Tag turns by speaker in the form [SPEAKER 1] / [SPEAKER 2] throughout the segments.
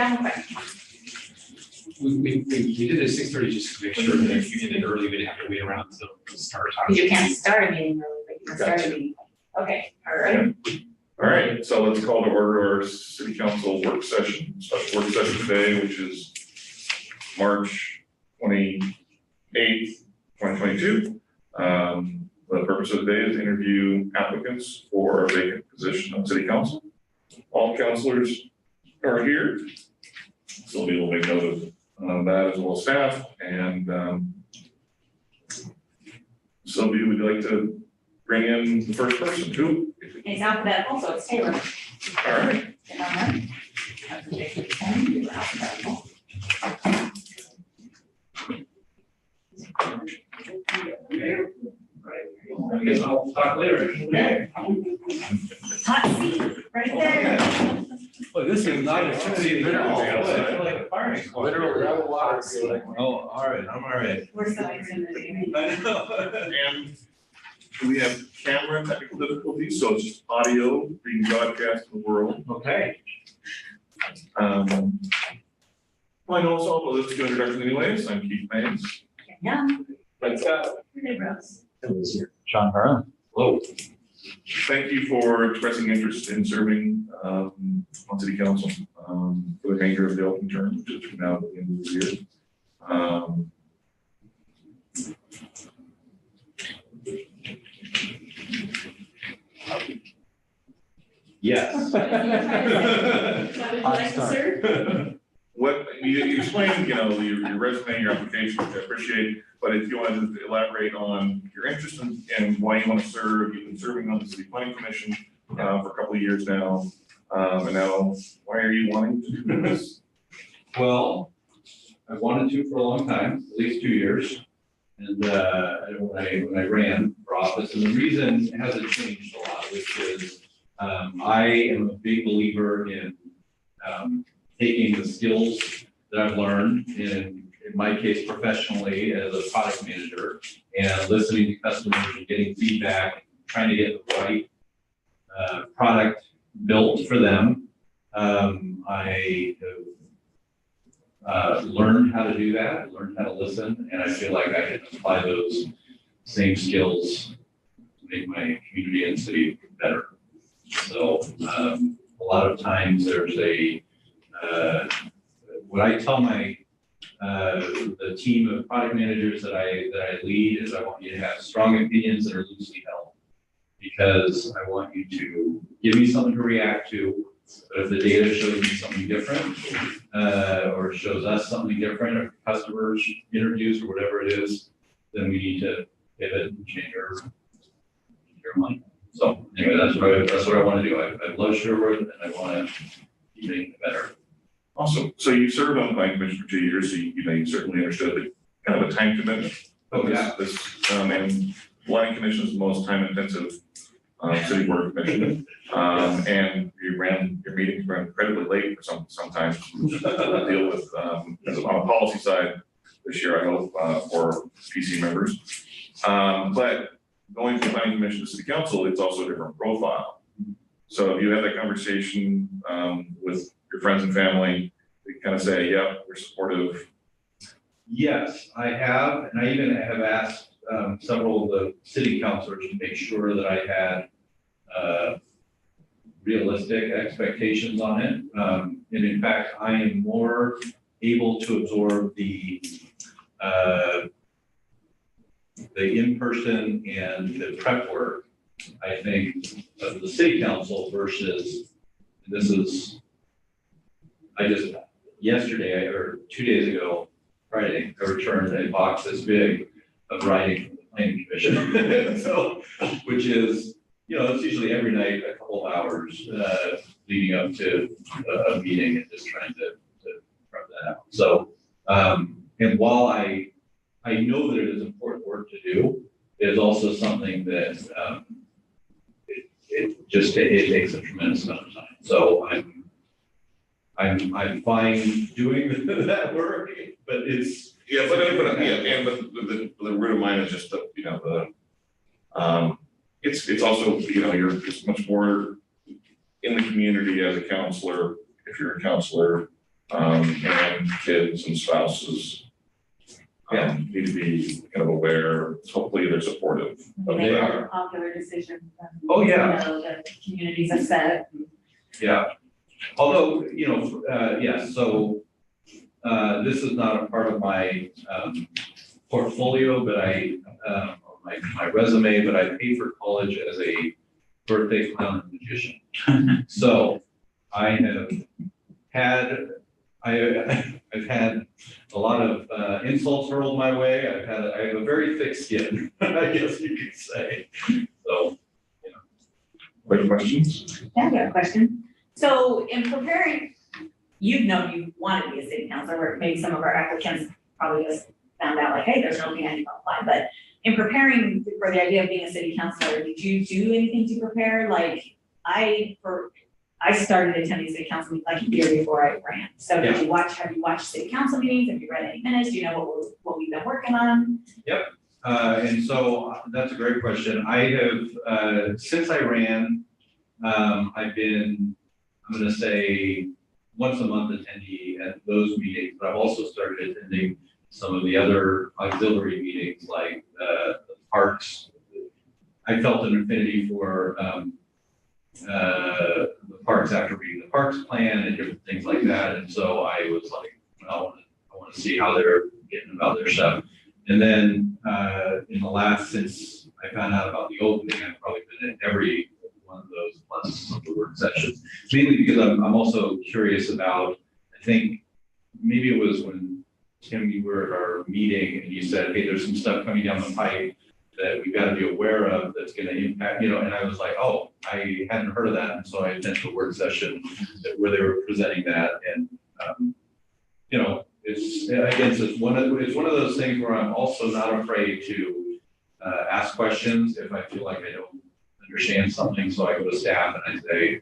[SPEAKER 1] done quick.
[SPEAKER 2] We did it at 6:30 just to make sure that if you ended early, we didn't have to wait around until the start time.
[SPEAKER 1] You can't start a meeting early, but you can start a meeting. Okay, all right.
[SPEAKER 3] All right, so let's call to order our city council work session, special work session today, which is March 28th, 2022. The purpose of the day is to interview applicants for a vacant position on city council. All councilors are here. So we will make note of that as well as staff. And Sylvia, would you like to bring in the first person? Who?
[SPEAKER 1] It's alphabetical, so it's Taylor.
[SPEAKER 3] All right.
[SPEAKER 1] Get on that. That's a big pen, do alphabetical.
[SPEAKER 2] I guess I'll talk later.
[SPEAKER 1] Hot seat, right there.
[SPEAKER 4] Well, this is not a city at all.
[SPEAKER 2] Like a firing squad.
[SPEAKER 4] Literal water. Oh, all right, I'm all right.
[SPEAKER 1] We're still intimidating.
[SPEAKER 4] I know.
[SPEAKER 3] And we have camera technical difficulties, so it's just audio being broadcast to the world.
[SPEAKER 2] Okay.
[SPEAKER 3] Well, I know it's all, but let's do introduction anyways. I'm Keith Mays.
[SPEAKER 1] Yeah.
[SPEAKER 2] Let's go.
[SPEAKER 1] Hey, Rose.
[SPEAKER 5] Sean Harlan.
[SPEAKER 2] Hello.
[SPEAKER 3] Thank you for expressing interest in serving on city council for the remainder of the open term, which is from now to the end of the year.
[SPEAKER 2] Yes.
[SPEAKER 1] What would you like to serve?
[SPEAKER 3] What you explained, your resume, your application, which I appreciate, but if you wanted to elaborate on your interest and why you want to serve, you've been serving on the city planning commission for a couple of years now, and now why are you wanting to do this?
[SPEAKER 5] Well, I've wanted to for a long time, at least 2 years. And when I ran for office, and the reason hasn't changed a lot, which is I am a big believer in taking the skills that I've learned in my case professionally as a product manager and listening to customers and getting feedback, trying to get the right product built for them. I have learned how to do that, learned how to listen, and I feel like I can apply those same skills to make my community and city better. So a lot of times there's what I tell my the team of product managers that I lead is I want you to have strong opinions that are loosely held, because I want you to give me something to react to. But if the data shows me something different, or shows us something different, or customers interviews or whatever it is, then we need to pivot and change our mind. So anyway, that's what I want to do. I love Sherwood and I want to keep making it better.
[SPEAKER 3] Awesome. So you served on the planning commission for 2 years, so you certainly understood the kind of a time commitment.
[SPEAKER 5] Oh, yeah.
[SPEAKER 3] And planning commission is the most time intensive city board commission. And your meetings ran incredibly late for sometimes to deal with on the policy side this year, I hope, for PC members. But going from planning commission to city council, it's also a different profile. So if you have that conversation with your friends and family, they kind of say, yeah, we're supportive.
[SPEAKER 5] Yes, I have, and I even have asked several of the city councilors to make sure that I had realistic expectations on it. And in fact, I am more able to absorb the in-person and the prep work, I think, of the city council versus, this is, yesterday or 2 days ago, Friday, I returned a box this big of writing from the planning commission. So, which is, it's usually every night, a couple of hours leading up to a meeting and just trying to prep that out. So, and while I know that it is important work to do, it is also something that it takes a tremendous amount of time. So I'm fine doing that work, but it's.
[SPEAKER 3] Yeah, but the root of mine is just it's also, you're just much more in the community as a counselor, if you're a counselor, And kids and spouses. Need to be kind of aware, hopefully they're supportive of
[SPEAKER 1] Make
[SPEAKER 3] that.
[SPEAKER 1] a popular decision.
[SPEAKER 5] Oh, yeah.
[SPEAKER 1] The communities are set.
[SPEAKER 5] Yeah, although, yes, so, this is not a part of my, portfolio, but my resume, but I paid for college as a birthday clown and magician. So I have had, I've had a lot of insults hurled my way. I have a very thick skin, I guess you could say. So,
[SPEAKER 3] Other questions?
[SPEAKER 1] Yeah, I got a question. So in preparing, you've known you want to be a city councilor, or maybe some of our applicants probably just found out like, hey, there's no opening, I need to apply. But in preparing for the idea of being a city councilor, did you do anything to prepare? Like I started attending city council meetings like a year before I ran. So have you watched city council meetings? Have you read any minutes? Do you know what we've been working on?
[SPEAKER 5] Yep. And so that's a great question. I have, since I ran, I've been, I'm going to say, once a month attendee at those meetings, but I've also started attending some of the other auxiliary meetings like the parks. I felt an affinity for the parks after reading the parks plan and different things like that. And so I was like, well, I want to see how they're getting about their stuff. And then in the last, since I found out about the opening, I've probably been in every one of those plus some of the work sessions, mainly because I'm also curious about, I think maybe it was when Tim, you were at our meeting and you said, hey, there's some stuff coming down the pipe that we've got to be aware of that's going to impact, and I was like, oh, I hadn't heard of that. And so I attended a work session where they were presenting that. And, it's one of those things where I'm also not afraid to ask questions if I feel like I don't understand something. So I go to staff and I say,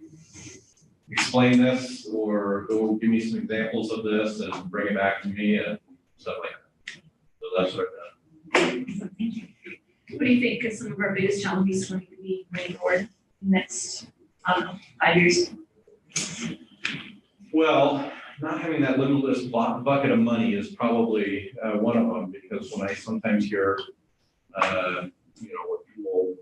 [SPEAKER 5] explain this, or go give me some examples of this and bring it back to me and stuff like that. So that's what I've done.
[SPEAKER 6] What do you think is some of our biggest challenges when we bring forward next, 5 years?
[SPEAKER 5] Well, not having that limitless bucket of money is probably one of them, because when I sometimes hear, what people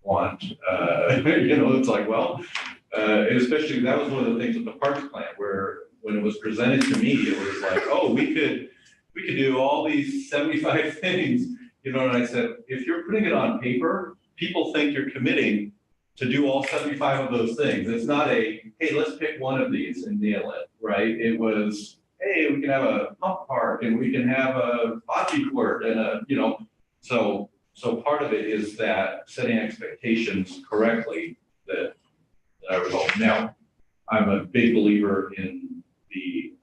[SPEAKER 5] want, it's like, well, especially that was one of the things with the parks plan, where when it was presented to me, it was like, oh, we could do all these 75 things, and I said, if you're putting it on paper, people think you're committing to do all 75 of those things. It's not hey, let's pick one of these and nail it, right? It was, hey, we can have a pump park and we can have a bocce court and so part of it is that setting expectations correctly that I was hoping. Now, I'm a big believer in the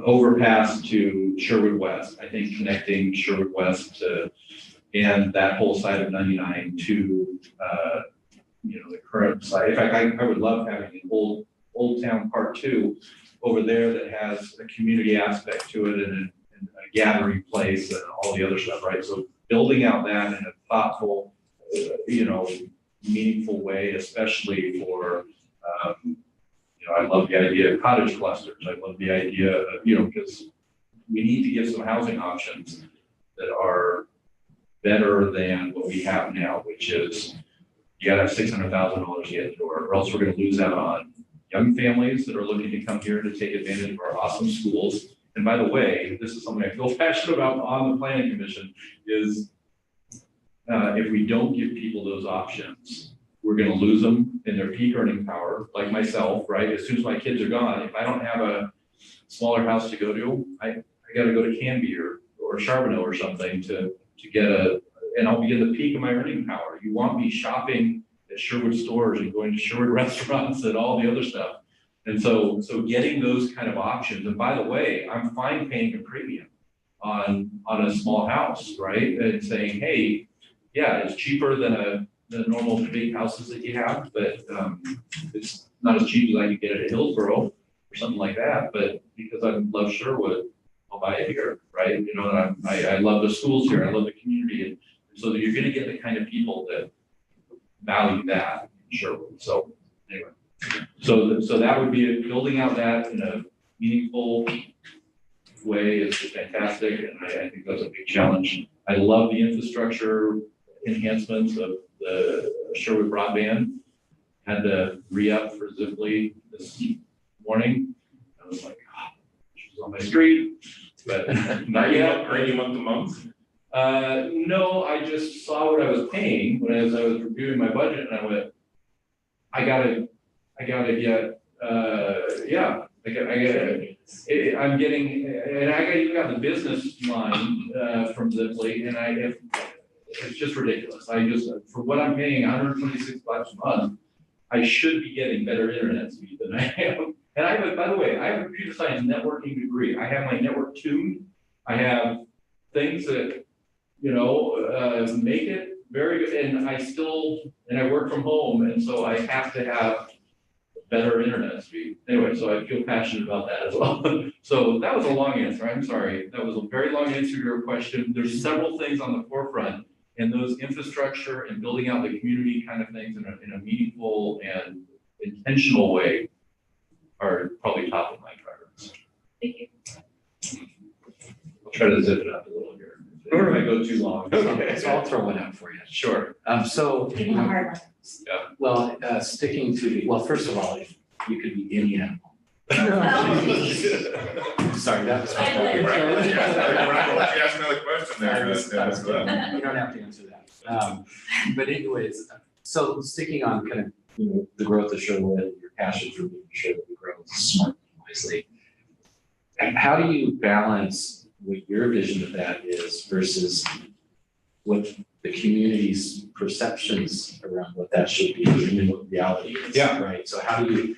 [SPEAKER 5] overpass to Sherwood West. I think connecting Sherwood West to and that whole side of 99 to the current site. In fact, I would love having an old town part 2 over there that has a community aspect to it and a gathering place and all the other stuff, right? So building out that in a thoughtful, meaningful way, especially for I love the idea of cottage clusters. I love the idea of, because we need to give some housing options that are better than what we have now, which is you got to have $600,000 to get in the door, or else we're going to lose out on young families that are looking to come here to take advantage of our awesome schools. And by the way, this is something I feel passionate about on the planning commission is if we don't give people those options, we're going to lose them in their peak earning power, like myself, right? As soon as my kids are gone, if I don't have a smaller house to go to, I got to go to Canby or Charbonneau or something to get and I'll be in the peak of my earning power. You want me shopping at Sherwood stores and going to Sherwood restaurants and all the other stuff. And so getting those kind of options, and by the way, I'm fine paying a premium on a small house, right? And saying, hey, yeah, it's cheaper than the normal big houses that you have, but it's not as cheap as I could get it at Hillsborough or something like that. But because I love Sherwood, I'll buy it here, right? And I love the schools here, I love the community, and so you're going to get the kind of people that value that in Sherwood. So anyway, So that would be it. Building out that in a meaningful way is fantastic, and I think that's a big challenge. I love the infrastructure enhancements of the Sherwood broadband. Had to re-up for Ziply this morning. I was like, oh, she's on my street, but not yet.
[SPEAKER 3] Are you month to month?
[SPEAKER 5] No, I just saw what I was paying as I was reviewing my budget, and I went, I gotta get, I'm getting, and I even got the business line, from Ziply, and it's just ridiculous. For what I'm paying, $126 a month, I should be getting better internet speed than I am. And by the way, I have a computer science networking degree. I have my network tuned. I have things that, make it very good. And I work from home. And so I have to have better internet speed. Anyway, so I feel passionate about that as well. So that was a long answer. I'm sorry. That was a very long answer to your question. There's several things on the forefront, and those infrastructure and building out the community kind of things in a meaningful and intentional way are probably top of my priorities.
[SPEAKER 6] Thank you.
[SPEAKER 5] I'll try to zip it up a little here. Or if I go too long.
[SPEAKER 7] Okay, so I'll throw one out for you.
[SPEAKER 5] Sure.
[SPEAKER 7] So,
[SPEAKER 1] Give me a hard one.
[SPEAKER 7] well, sticking to, well, first of all, if you could be any animal. Sorry, that was.
[SPEAKER 3] Ask another question there.
[SPEAKER 7] You don't have to answer that. But anyways, so sticking on kind of, the growth of Sherwood, your passion for making sure that we grow smartly and wisely. How do you balance what your vision of that is versus what the community's perceptions around what that should be and what reality is?
[SPEAKER 5] Yeah.
[SPEAKER 7] Right. So how do you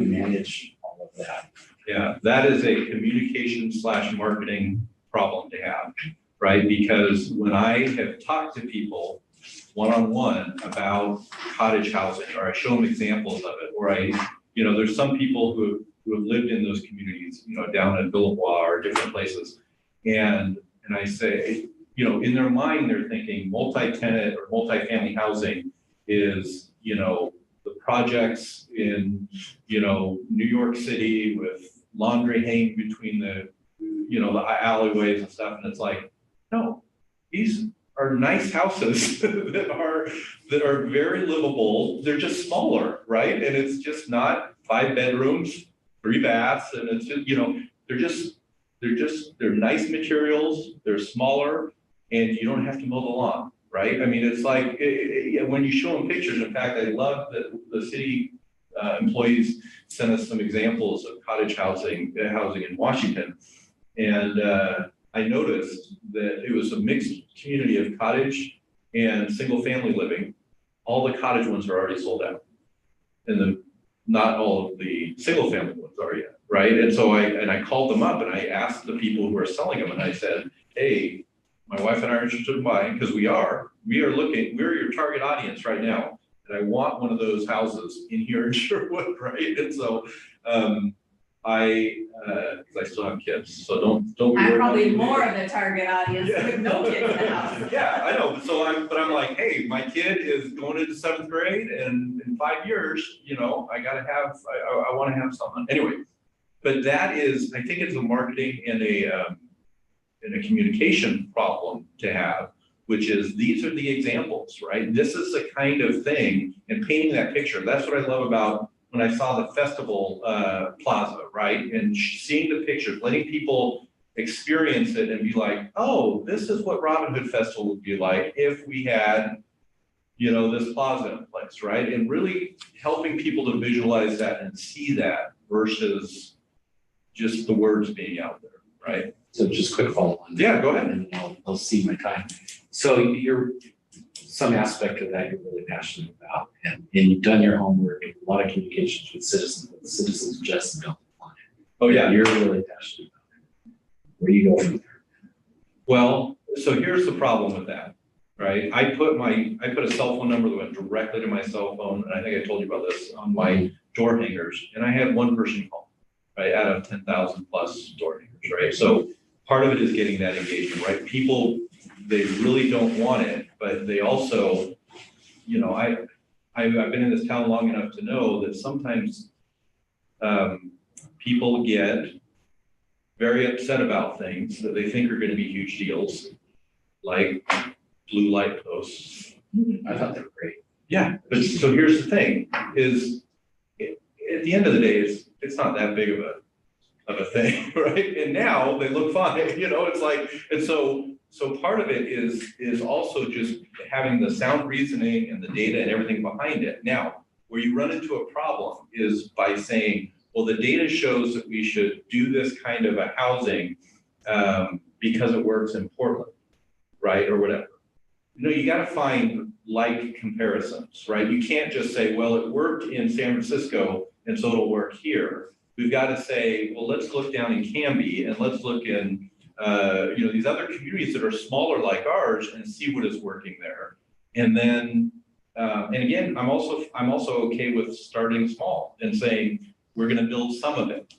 [SPEAKER 7] manage all of that?
[SPEAKER 5] Yeah, that is a communication / marketing problem to have, right? Because when I have talked to people one-on-one about cottage housing, or I show them examples of it, or there's some people who have lived in those communities, down at Villebois or different places. And I say, in their mind, they're thinking multi-tenant or multi-family housing is, the projects in, New York City with laundry hanging between the alleyways and stuff. And it's like, no, these are nice houses that are very livable. They're just smaller, right? And it's just not 5 bedrooms, 3 baths. And it's just, they're nice materials. They're smaller, and you don't have to mow the lawn, right? I mean, it's like, when you show them pictures, in fact, I love that the city employees sent us some examples of cottage housing in Washington. And I noticed that it was a mixed community of cottage and single family living. All the cottage ones are already sold out. And not all of the single family ones are yet, right? And so I called them up and I asked the people who are selling them, and I said, hey, my wife and I are interested in buying, because we're your target audience right now. And I want one of those houses in here in Sherwood, right? And so because I still have kids, so don't be worried.
[SPEAKER 1] I'm probably
[SPEAKER 7] about
[SPEAKER 1] more of the target audience with no kids in the house.
[SPEAKER 5] Yeah, I know. So I'm like, hey, my kid is going into 7th grade, and in 5 years, I want to have someone. Anyway, but that is, I think it's a marketing and a communication problem to have, which is these are the examples, right? This is the kind of thing, and painting that picture. That's what I love about when I saw the festival plaza, right? And seeing the pictures, letting people experience it and be like, oh, this is what Robin Hood Festival would be like if we had, this plaza in place, right? And really helping people to visualize that and see that versus just the words being out there, right?
[SPEAKER 7] So just quick follow on.
[SPEAKER 5] Yeah, go ahead.
[SPEAKER 7] And I'll see my time. So some aspect of that you're really passionate about, and you've done your homework, and a lot of communications with citizens, but the citizens just don't want it.
[SPEAKER 5] Oh yeah,
[SPEAKER 7] You're really passionate about it. Where do you go from there?
[SPEAKER 5] well, so here's the problem with that, right? I put a cell phone number that went directly to my cell phone, and I think I told you about this, on my door hangers, and I had one person call, right, out of 10,000 plus door hangers, right? So part of it is getting that engagement, right? People, they really don't want it, but they also, I've been in this town long enough to know that sometimes people get very upset about things that they think are gonna be huge deals, like blue light posts.
[SPEAKER 7] I thought they were great.
[SPEAKER 5] Yeah, but so here's the thing, is at the end of the day, it's not that big of a thing, right? And now they look fine, you know, it's like, and so part of it is also just having the sound reasoning and the data and everything behind it. Now, where you run into a problem is by saying, well, the data shows that we should do this kind of a housing because it works in Portland, right, or whatever. You know, you gotta find like comparisons, right? You can't just say, well, it worked in San Francisco and so it'll work here. We've got to say, well, let's look down in Canby and let's look in, you know, these other communities that are smaller like ours and see what is working there. And then, and again, I'm also okay with starting small and saying, we're going to build some of it.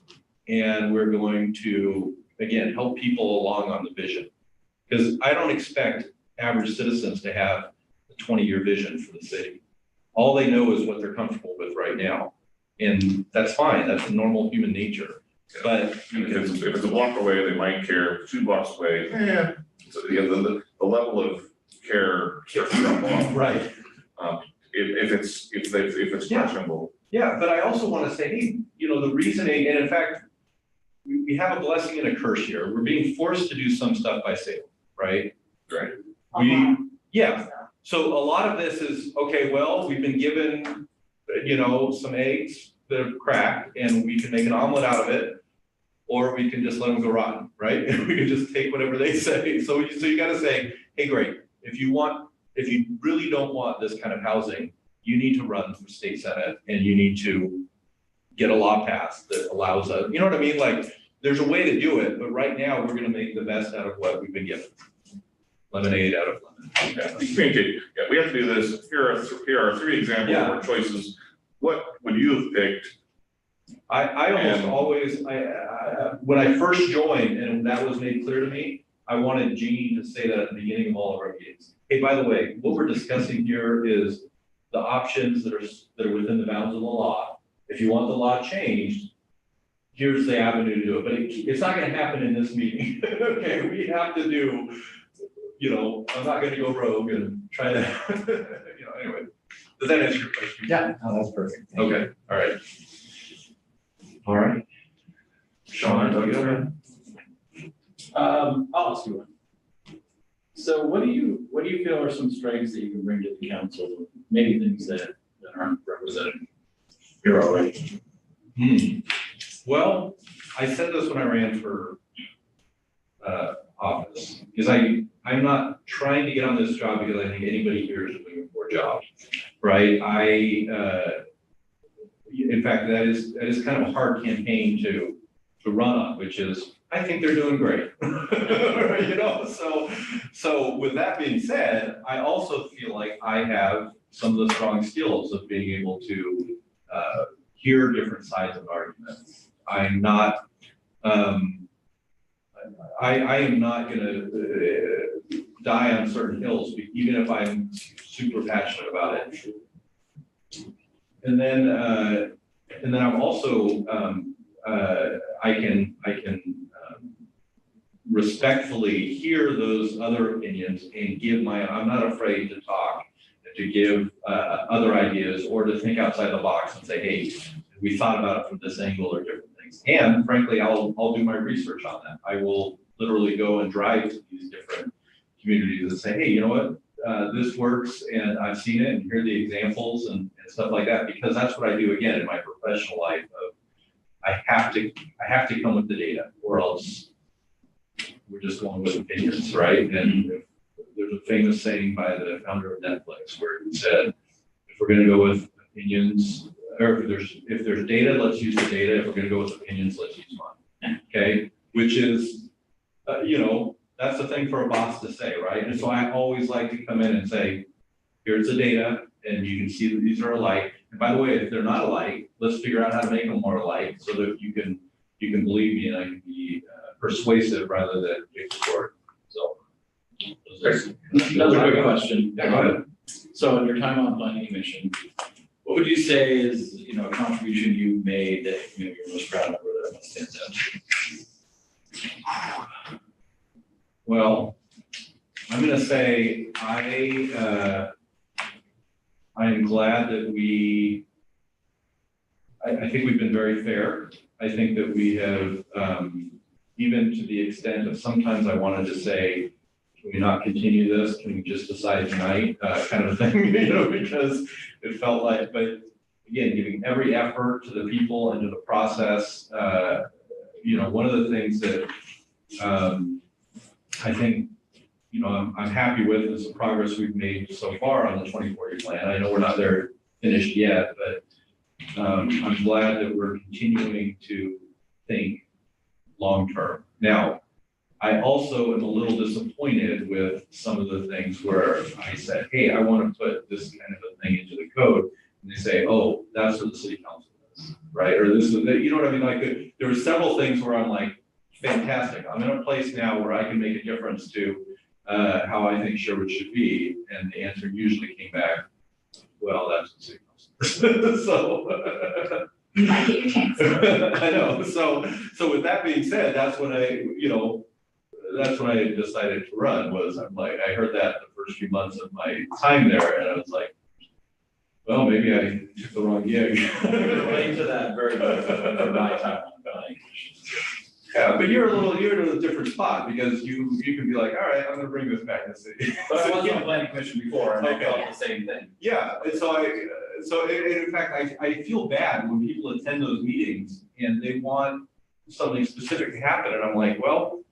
[SPEAKER 5] And we're going to, again, help people along on the vision. Because I don't expect average citizens to have a 20-year vision for the city. All they know is what they're comfortable with right now. And that's fine, that's normal human nature. But
[SPEAKER 3] If it's a block away, they might care. 2 blocks away, so the level of care starts to drop off.
[SPEAKER 5] right.
[SPEAKER 3] If it's
[SPEAKER 5] Yeah.
[SPEAKER 3] questionable.
[SPEAKER 5] Yeah, but I also want to say, hey, you know, the reasoning, and in fact, we have a blessing and a curse here. We're being forced to do some stuff by Salem, right?
[SPEAKER 3] Right.
[SPEAKER 5] Yeah. So a lot of this is, okay, well, we've been given, you know, some eggs that have cracked and we can make an omelet out of it, or we can just let them go rotten, right? We can just take whatever they say. So you got to say, hey, great, if you really don't want this kind of housing, you need to run for state senate and you need to get a law passed that allows us, you know what I mean? Like, there's a way to do it, but right now we're going to make the best out of what we've been given. Lemonade out of lemon.
[SPEAKER 3] Okay. Communicate. Yeah, we have to do this. Here are 3 examples of our choices. What would you have picked?
[SPEAKER 5] I almost always, when I first joined, and that was made clear to me, I wanted Jeannie to say that at the beginning of all of our meetings. Hey, by the way, what we're discussing here is the options that are within the bounds of the law. If you want the law changed, here's the avenue to do it, but it's not gonna happen in this meeting. Okay, we have to do, you know, I'm not gonna go rogue and try to, you know, anyway. Does that answer your question?
[SPEAKER 7] Yeah, no, that's perfect. Thank you.
[SPEAKER 5] Okay, all right. All right. Sean, do you have
[SPEAKER 8] I'll ask you one. So what do you feel are some strengths that you can bring to the council, maybe things that aren't represented here already?
[SPEAKER 5] Well, I said this when I ran for office, because I'm not trying to get on this job because I think anybody here is looking for a job, right? In fact, that is kind of a hard campaign to run on, which is, I think they're doing great. You know, so with that being said, I also feel like I have some of the strong skills of being able to hear different sides of arguments. I'm not, I am not gonna die on certain hills, even if I'm super passionate about it. And then I'm also, I can respectfully hear those other opinions and give I'm not afraid to talk, to give other ideas or to think outside the box and say, hey, we thought about it from this angle or different things. And frankly, I'll do my research on that. I will literally go and drive to these different communities and say, hey, you know what, this works and I've seen it, and here are the examples and stuff like that, because that's what I do again in my professional life. I have to come with the data, or else we're just going with opinions, right? And there's a famous saying by the founder of Netflix where he said, if we're going to go with opinions, or if there's data, let's use the data. If we're going to go with opinions, let's use mine. Okay, which is, you know, that's the thing for a boss to say, right? And so I always like to come in and say, here's the data, and you can see that these are alike. And by the way, if they're not alike, let's figure out how to make them more alike so that you can believe me and I can be persuasive rather than dictatorial. So
[SPEAKER 8] Another quick question.
[SPEAKER 5] Yeah, go ahead.
[SPEAKER 8] So in your time on planning commission, what would you say is, a contribution you made that you're most proud of or that stands out?
[SPEAKER 5] Well, I'm gonna say I am glad that I think we've been very fair. I think that we have, even to the extent of sometimes I wanted to say, can we not continue this? Can we just decide tonight? Kind of a thing, because it felt like, but again, giving every effort to the people and to the process. One of the things that I think, I'm happy with is the progress we've made so far on the 2040 plan. I know we're not there finished yet, but I'm glad that we're continuing to think long-term. Now, I also am a little disappointed with some of the things where I said, hey, I want to put this kind of a thing into the code. And they say, oh, that's what the city council does, right? Or this is, you know what I mean? Like there were several things where I'm like, fantastic. I'm in a place now where I can make a difference to how I think Sherwood should be. And the answer usually came back, well, that's the city council. So
[SPEAKER 1] You might get your chance.
[SPEAKER 5] I know. So with that being said, that's when I decided to run was I'm like, I heard that the first few months of my time there and I was like, well, maybe I took the wrong gig.
[SPEAKER 8] Relate to that very much for my time on planning commission.
[SPEAKER 5] Yeah, but you're in a different spot because you can be like, all right, I'm gonna bring this back to the city.
[SPEAKER 8] But I was on planning commission before and I
[SPEAKER 5] Okay.
[SPEAKER 8] felt the same thing.
[SPEAKER 5] Yeah, and so in fact, I feel bad when people attend those meetings and they want something specific to happen, and I'm like, well,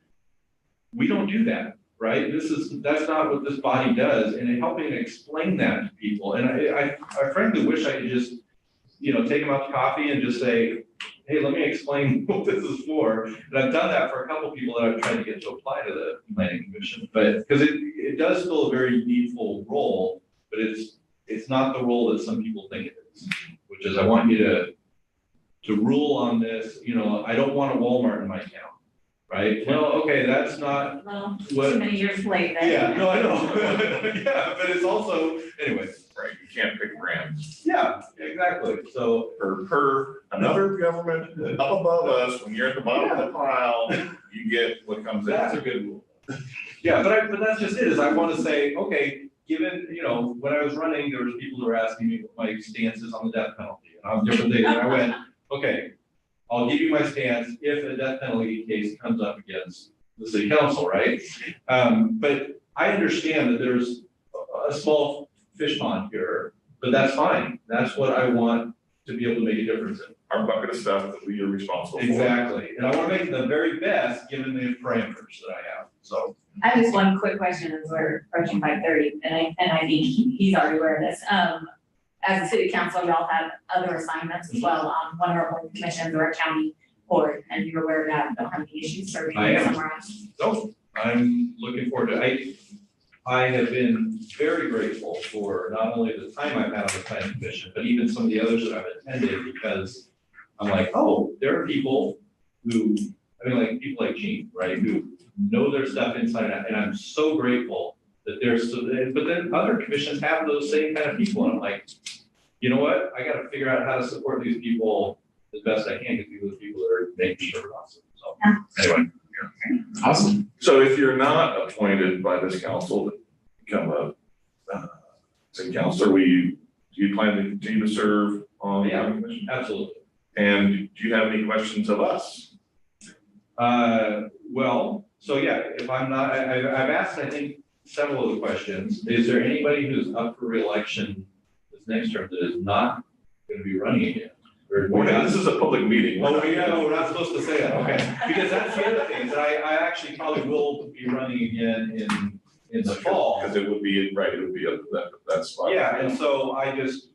[SPEAKER 5] we don't do that, right? That's not what this body does, and helping explain that to people, and I frankly wish I could just, take them out to coffee and just say, hey, let me explain what this is for. And I've done that for a couple of people that I've tried to get to apply to the planning commission, but because it does fill a very needful role, but it's not the role that some people think it is, which is I want you to rule on this, I don't want a Walmart in my town, right? Well, okay, that's not
[SPEAKER 1] Well,
[SPEAKER 5] what.
[SPEAKER 1] too many years late then.
[SPEAKER 5] Yeah, no, I know. Yeah, but it's also, anyway.
[SPEAKER 3] Right, you can't pick brands.
[SPEAKER 5] Yeah, exactly. So,
[SPEAKER 3] Per another government up above us, when you're at the bottom of the pile, you get what comes in.
[SPEAKER 5] that's a good rule. Yeah, but that's just it, is I want to say, okay, given, when I was running, there was people who were asking me what my stance is on the death penalty. And on different things, and I went, okay, I'll give you my stance if a death penalty case comes up against the city council, right? But I understand that there's a small fish pond here, but that's fine. That's what I want to be able to make a difference in.
[SPEAKER 3] Our bucket of stuff that we are responsible for.
[SPEAKER 5] Exactly, and I want to make the very best given the parameters that I have, so.
[SPEAKER 1] I have just one quick question as we're approaching 5:30, and I think he's already aware of this. As a city council, y'all have other assignments as well on one of our board commissions or a county board, and you're aware of that, don't have any issues serving
[SPEAKER 5] I am.
[SPEAKER 1] somewhere else.
[SPEAKER 5] So I'm looking forward to it. I have been very grateful for not only the time I've had on the planning commission, but even some of the others that I've attended, because I'm like, oh, there are people who, people like Gene, right, who know their stuff inside and out, and I'm so grateful that there's, but then other commissions have those same kind of people, and I'm like, you know what, I gotta figure out how to support these people as best I can, because these are the people that are making sure we're awesome, so, anyway.
[SPEAKER 7] Awesome.
[SPEAKER 3] So if you're not appointed by this council to become a city councilor, do you plan to continue to serve on the county commission?
[SPEAKER 5] Absolutely.
[SPEAKER 3] And do you have any questions of us?
[SPEAKER 5] Well, so yeah, if I'm not, I've asked, I think, several of the questions. Is there anybody who's up for reelection this next term that is not gonna be running again? Or
[SPEAKER 3] This is a public meeting.
[SPEAKER 5] Oh, yeah, no, we're not supposed to say that, okay. Because that's the other thing, is I actually probably will be running again in the fall.
[SPEAKER 3] Because it would be, right, it would be up to that spot.
[SPEAKER 5] Yeah, and so I just,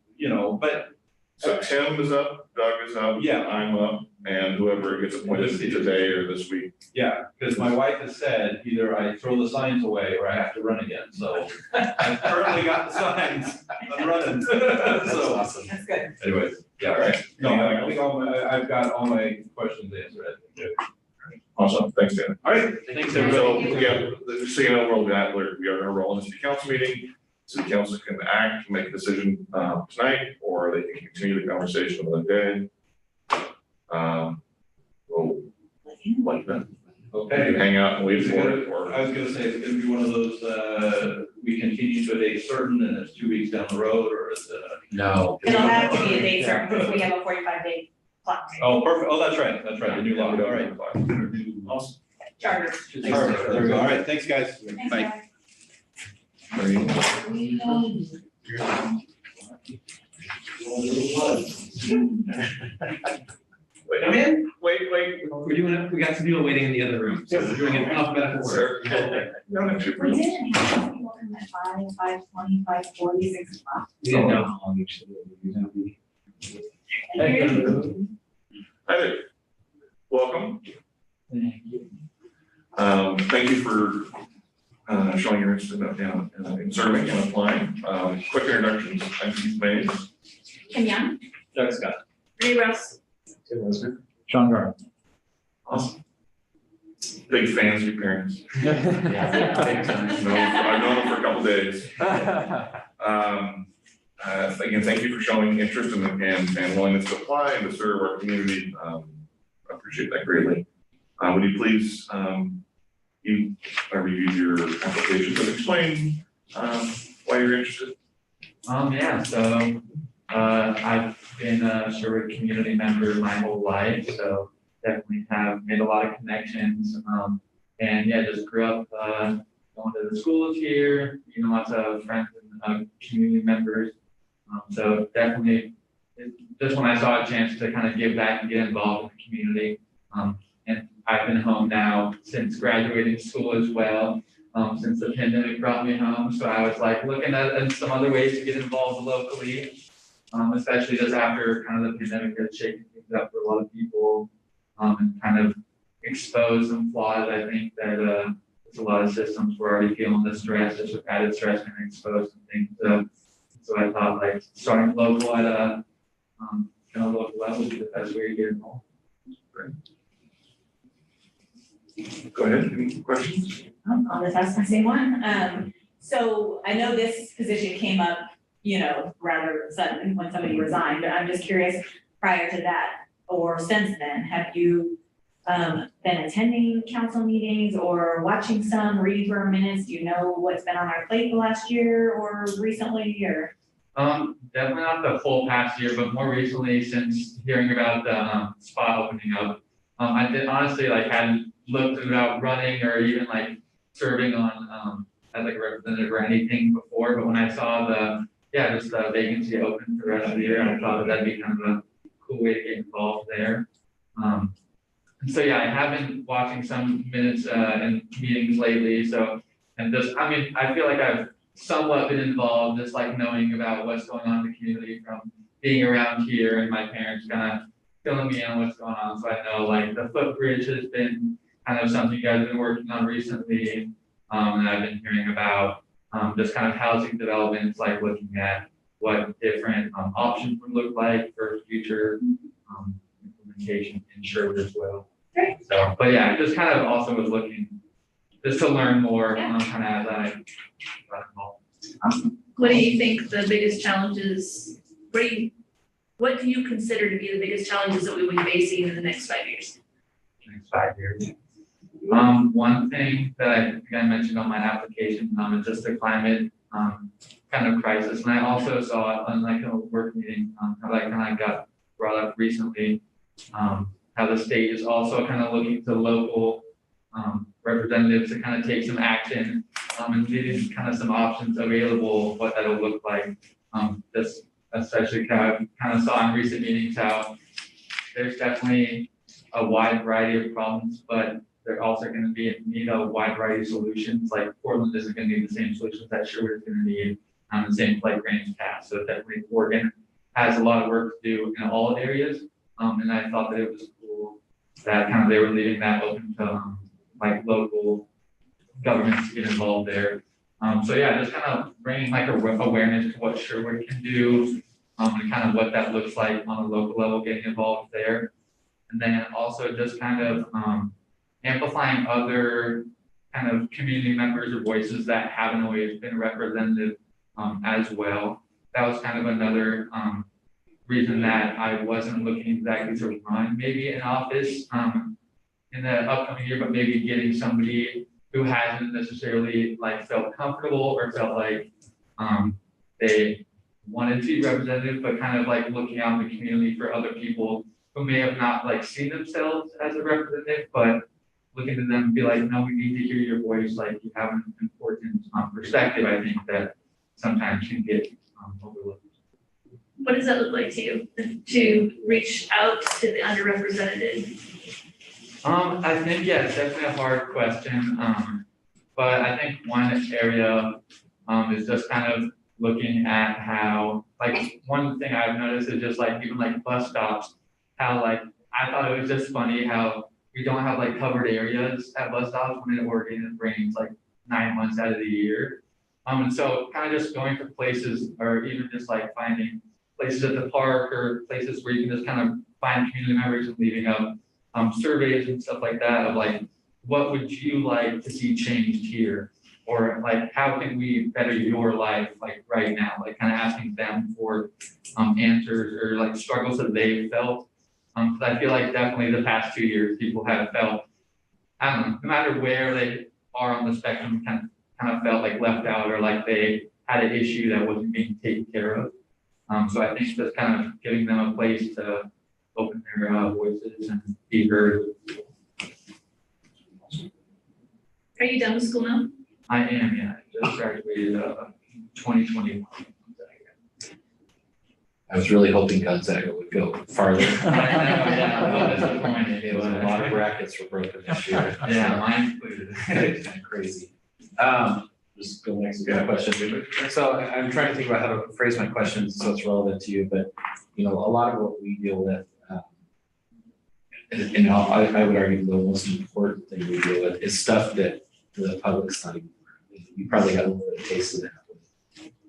[SPEAKER 5] but.
[SPEAKER 3] So Tim is up, Doug is up.
[SPEAKER 5] Yeah.
[SPEAKER 3] I'm up, and whoever gets appointed today or this week.
[SPEAKER 5] Yeah, because my wife has said either I throw the signs away or I have to run again, so I've currently got the signs, I'm running.
[SPEAKER 7] That's
[SPEAKER 5] So,
[SPEAKER 7] awesome.
[SPEAKER 1] That's good.
[SPEAKER 5] anyways, yeah,
[SPEAKER 3] All right.
[SPEAKER 5] no, I think I've got all my questions answered, I think.
[SPEAKER 3] Awesome, thanks, Dan.
[SPEAKER 5] All right, thanks
[SPEAKER 3] So,
[SPEAKER 5] everybody.
[SPEAKER 3] yeah, so you know, we are gonna roll into the council meeting. city council can act, make a decision, tonight, or they can continue the conversation another day. We'll like that.
[SPEAKER 5] Okay.
[SPEAKER 3] You hang out and wait
[SPEAKER 5] Is it
[SPEAKER 3] for
[SPEAKER 5] gonna-
[SPEAKER 3] it, or.
[SPEAKER 5] I was gonna say, is it gonna be one of those, we continue to a date certain and it's 2 weeks down the road, or is it?
[SPEAKER 7] No.
[SPEAKER 1] It'll have to be a date certain, because we have a 45-day clock.
[SPEAKER 5] Oh, perfect. Oh, that's right. The new law. All right.
[SPEAKER 3] Awesome.
[SPEAKER 1] Charter.
[SPEAKER 5] Perfect. There we go. All right. Thanks, guys.
[SPEAKER 1] Thanks,
[SPEAKER 5] Bye.
[SPEAKER 1] guys.
[SPEAKER 3] Wait.
[SPEAKER 7] We got some people waiting in the other room, so we're doing an alphabetical order.
[SPEAKER 3] Sir. No, no,
[SPEAKER 1] We didn't have people come at 5:20, 5:40, 6 o'clock.
[SPEAKER 7] We didn't know how long each of the was gonna be.
[SPEAKER 3] Hi there. Welcome. Thank you for showing your interest in serving and applying. Quick introductions. I'm Keith Mays.
[SPEAKER 1] Kim Young?
[SPEAKER 8] Doug Scott.
[SPEAKER 6] Ray Rouse.
[SPEAKER 7] Tim Wisner.
[SPEAKER 8] Sean Gar.
[SPEAKER 3] Awesome. Big fans of your parents.
[SPEAKER 7] Big time.
[SPEAKER 3] No, I've known them for a couple days. Again, thank you for showing interest and willingness to apply and to serve our community. I appreciate that greatly. Would you please, review your application and explain, why you're interested?
[SPEAKER 9] Yeah, so, I've been a Sherwood community member my whole life, so definitely have made a lot of connections. And yeah, just grew up, going to the schools here, lots of friends and, community members. So definitely, just when I saw a chance to kind of give back and get involved in the community. And I've been home now since graduating school as well, since the pandemic brought me home. So I was like looking at some other ways to get involved locally, especially just after kind of the pandemic had shaken things up for a lot of people, and kind of exposed some flaws. I think that there's a lot of systems were already feeling the stress, just with added stress and exposed some things. So I thought like starting local at a local level would be the best way to get involved.
[SPEAKER 3] Great. Go ahead, any questions?
[SPEAKER 1] I'll just ask my same one. So I know this position came up, rather sudden when somebody resigned, but I'm just curious, prior to that or since then, have you been attending council meetings or watching some, reading through our minutes? Do you know what's been on our plate the last year or recently, or?
[SPEAKER 9] Definitely not the full past year, but more recently since hearing about the spot opening up, I did honestly hadn't looked about running or even serving on as a representative or anything before. But when I saw the vacancy open for the rest of the year, I thought that'd be kind of a cool way to get involved there. And so yeah, I have been watching some minutes and meetings lately. So I feel like I've somewhat been involved, just knowing about what's going on in the community from being around here and my parents kind of filling me in on what's going on. So I know the footbridge has been kind of something you guys have been working on recently. And I've been hearing about just kind of housing developments, looking at what different options would look like for future implementation in Sherwood as well.
[SPEAKER 1] Great.
[SPEAKER 9] So, but yeah, just kind of also was looking just to learn more kind of as I got involved.
[SPEAKER 6] What do you think the biggest challenges, what do you consider to be the biggest challenges that we will be facing in the next 5 years?
[SPEAKER 9] Next 5 years. One thing that I think I mentioned on my application is just the climate kind of crisis. And I also saw it on a work meeting, how that kind of got brought up recently, how the state is also kind of looking to local representatives to kind of take some action and leaving kind of some options available, what that'll look like. Just especially kind of saw in recent meetings how there's definitely a wide variety of problems, but they're also going to need a wide variety of solutions. Portland isn't going to need the same solutions that Sherwood is going to need, the same Grange has. So definitely Oregon has a lot of work to do in all areas. And I thought that it was cool that they were leaving that open to local governments to get involved there. So yeah, just kind of bringing awareness to what Sherwood can do, and kind of what that looks like on a local level, getting involved there. And then also just kind of amplifying other kind of community members or voices that haven't always been represented as well. That was kind of another, reason that I wasn't looking exactly to run maybe an office, in the upcoming year, but maybe getting somebody who hasn't necessarily like felt comfortable or felt like, they wanted to be representative, but kind of like looking out in the community for other people who may have not like seen themselves as a representative, but looking to them and be like, no, we need to hear your voice, like you have an important perspective, I think that sometimes can get overlooked.
[SPEAKER 6] What does that look like to you, to reach out to the underrepresented?
[SPEAKER 9] I think, yeah, it's definitely a hard question, but I think one area, is just kind of looking at how, like, one thing I've noticed is just like, even like bus stops, how like, I thought it was just funny how we don't have like covered areas at bus stops when in Oregon it rains like 9 months out of the year. And so kind of just going to places or even just like finding places at the park or places where you can just kind of find community members and leaving up surveys and stuff like that of like, what would you like to see changed here? Or like, how can we better your life like right now? Like kind of asking them for answers or like struggles that they felt. Because I feel like definitely the past 2 years, people have felt, I don't know, no matter where they are on the spectrum, kind of felt like left out or like they had an issue that wasn't being taken care of. So I think just kind of giving them a place to open their voices and be heard.
[SPEAKER 6] Are you done with school now?
[SPEAKER 9] I am, yeah. I just graduated 2021.
[SPEAKER 7] I was really hoping Gonzaga would go farther.
[SPEAKER 9] I know, yeah, I'm disappointed.
[SPEAKER 7] It was a lot of brackets were broken this year.
[SPEAKER 9] Yeah, mine included.
[SPEAKER 7] It's kind of crazy. Just go next to the question. So I'm trying to think about how to phrase my questions so it's relevant to you, but you know, a lot of what we deal with, and I would argue the most important thing we deal with is stuff that the public's not even, you probably got a little bit of taste of that.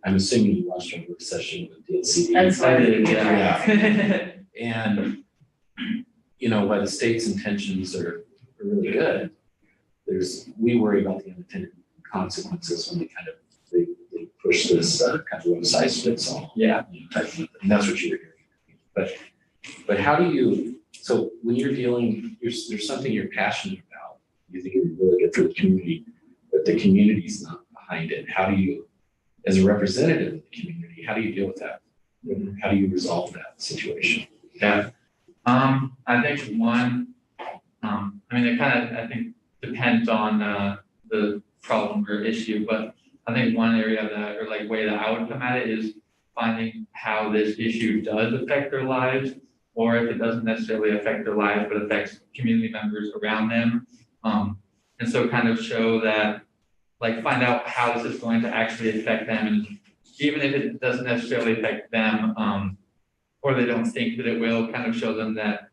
[SPEAKER 7] I'm assuming you watched our work session with DLCD.
[SPEAKER 1] That's what I did,
[SPEAKER 7] Yeah. And, you know, while the state's intentions are really good, we worry about the unintended consequences when they push this kind of one size fits all.
[SPEAKER 8] Yeah.
[SPEAKER 7] And that's what you're hearing. But how do you, so when you're dealing, there's something you're passionate about, you think it would really good for the community, but the community's not behind it. How do you, as a representative of the community, how do you deal with that? How do you resolve that situation?
[SPEAKER 9] Yeah. I think one, I mean, it kind of, I think, depends on the problem or issue, but I think one area that, or like way that I would come at it is finding how this issue does affect their lives, or if it doesn't necessarily affect their lives, but affects community members around them. And so kind of show that, like find out how this is going to actually affect them. And even if it doesn't necessarily affect them, or they don't think that it will, kind of show them that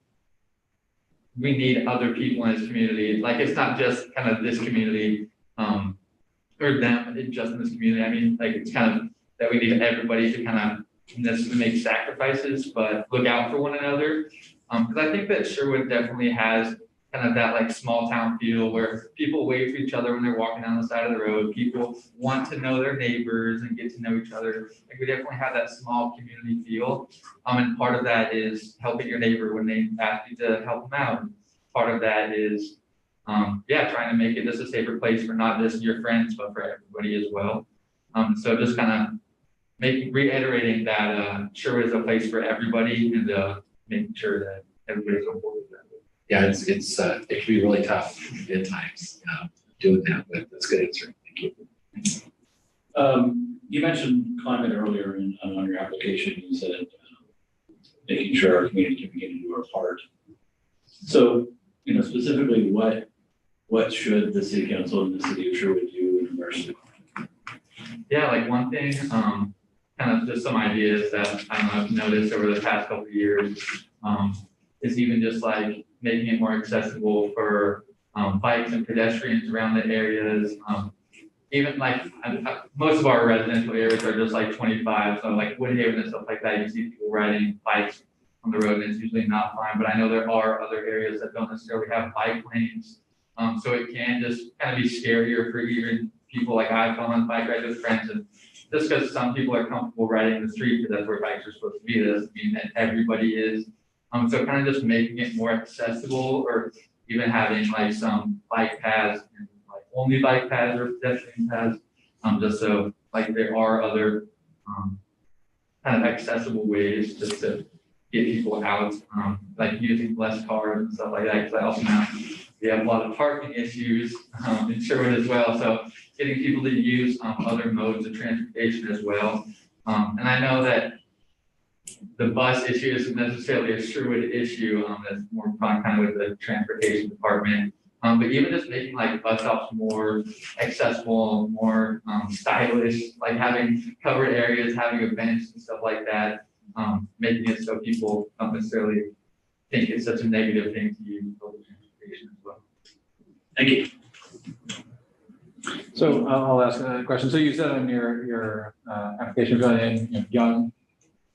[SPEAKER 9] we need other people in this community. Like it's not just kind of this community, or them just in this community. I mean, like it's kind of that we need everybody to kind of necessarily make sacrifices, but look out for one another. Because I think that Sherwood definitely has kind of that like small town feel where people wait for each other when they're walking down the side of the road. People want to know their neighbors and get to know each other. Like we definitely have that small community feel. And part of that is helping your neighbor when they ask you to help them out. Part of that is, trying to make it just a safer place for not just your friends, but for everybody as well. So just kind of reiterating that Sherwood is a place for everybody and making sure that everybody's on board with that.
[SPEAKER 7] Yeah, it can be really tough at times doing that, but that's a good answer. Thank you.
[SPEAKER 8] You mentioned climate earlier on your application. You said making sure our community can begin to do our part. So, you know, specifically, what should the city council and the city of Sherwood do in regards to climate?
[SPEAKER 9] Yeah, like one thing, kind of just some ideas that I've noticed over the past couple of years, is even just like making it more accessible for bikes and pedestrians around the areas. Even like most of our residential areas are just like 25, so like Woodhaven and stuff like that, you see people riding bikes on the road and it's usually not fine, but I know there are other areas that don't necessarily have bike lanes. So it can just kind of be scarier for even people like I've gone on bike rides with friends and just because some people are comfortable riding in the street because that's where bikes are supposed to be, that doesn't mean that everybody is. So kind of just making it more accessible, or even having like some bike paths, and like only bike paths or pedestrian paths, just so like there are other kind of accessible ways just to get people out, like using less cars and stuff like that. Because I also know we have a lot of parking issues in Sherwood as well. So getting people to use other modes of transportation as well. And I know that the bus issue isn't necessarily a Sherwood issue. That's more kind of with the transportation department. But even just making like bus stops more accessible, more stylish, like having covered areas, having a bench and stuff like that, making it so people don't necessarily think it's such a negative thing to use public transportation as well.
[SPEAKER 8] Thank you.
[SPEAKER 10] So I'll ask a question. So you said on your application, you're young,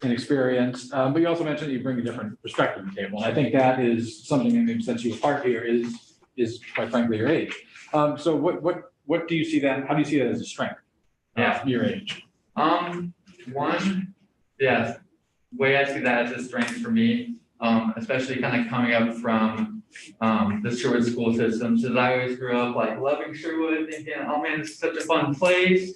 [SPEAKER 10] inexperienced, but you also mentioned you bring a different perspective to the table. And I think that is something that sets you apart here is quite frankly your age. So what do you see that? How do you see that as a strength? Your age.
[SPEAKER 9] Way I see that as a strength for me, especially kind of coming up from the Sherwood school system, since I always grew up like loving Sherwood, thinking, oh man, it's such a fun place.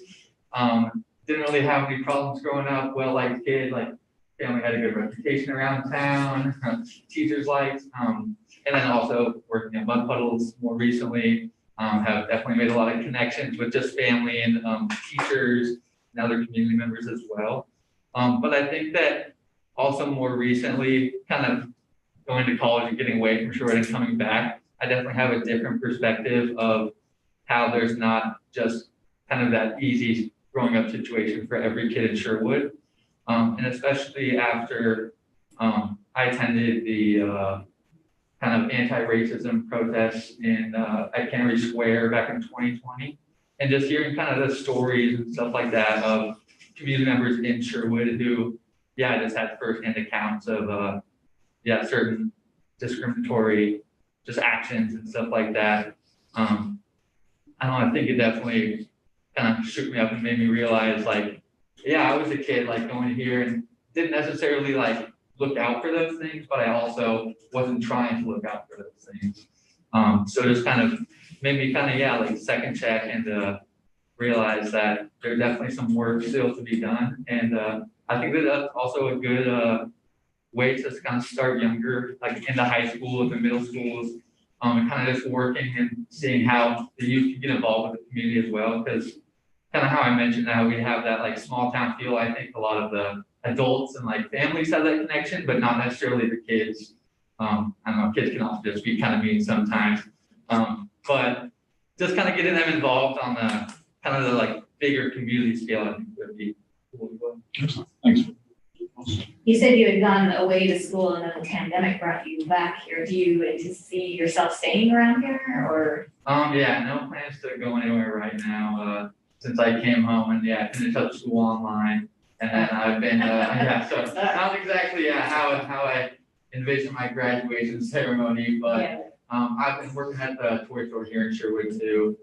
[SPEAKER 9] Didn't really have any problems growing up, well-liked kid, like family had a good reputation around town, teachers liked, and then also working at Mud Puddles more recently, have definitely made a lot of connections with just family and teachers and other community members as well. But I think that also more recently, kind of going to college and getting away from Sherwood and coming back, I definitely have a different perspective of how there's not just kind of that easy growing up situation for every kid in Sherwood. And especially after I attended the kind of anti-racism protests at Cannery Square back in 2020. And just hearing kind of the stories and stuff like that of community members in Sherwood who, just had firsthand accounts of, certain discriminatory just actions and stuff like that. I think it definitely kind of shook me up and made me realize like, I was a kid like going here and didn't necessarily like look out for those things, but I also wasn't trying to look out for those things. So just kind of made me kind of, like second check and realize that there's definitely some work still to be done. And I think that that's also a good way to kind of start younger, like in the high schools and middle schools, and kind of just working and seeing how the youth can get involved with the community as well. Because kind of how I mentioned how we have that like small town feel, I think a lot of the adults and like families have that connection, but not necessarily the kids. I don't know, kids can also just be kind of mean sometimes. But just kind of getting them involved on the kind of the like bigger community scale, I think would be cool as well.
[SPEAKER 10] Thanks.
[SPEAKER 1] You said you had gone away to school and then the pandemic brought you back here. Do you see yourself staying around here or?
[SPEAKER 9] No plans to go anywhere right now. Since I came home and finished up school online. And then I've been, so not exactly how I envision my graduation ceremony, but I've been working at the toy store here in Sherwood too.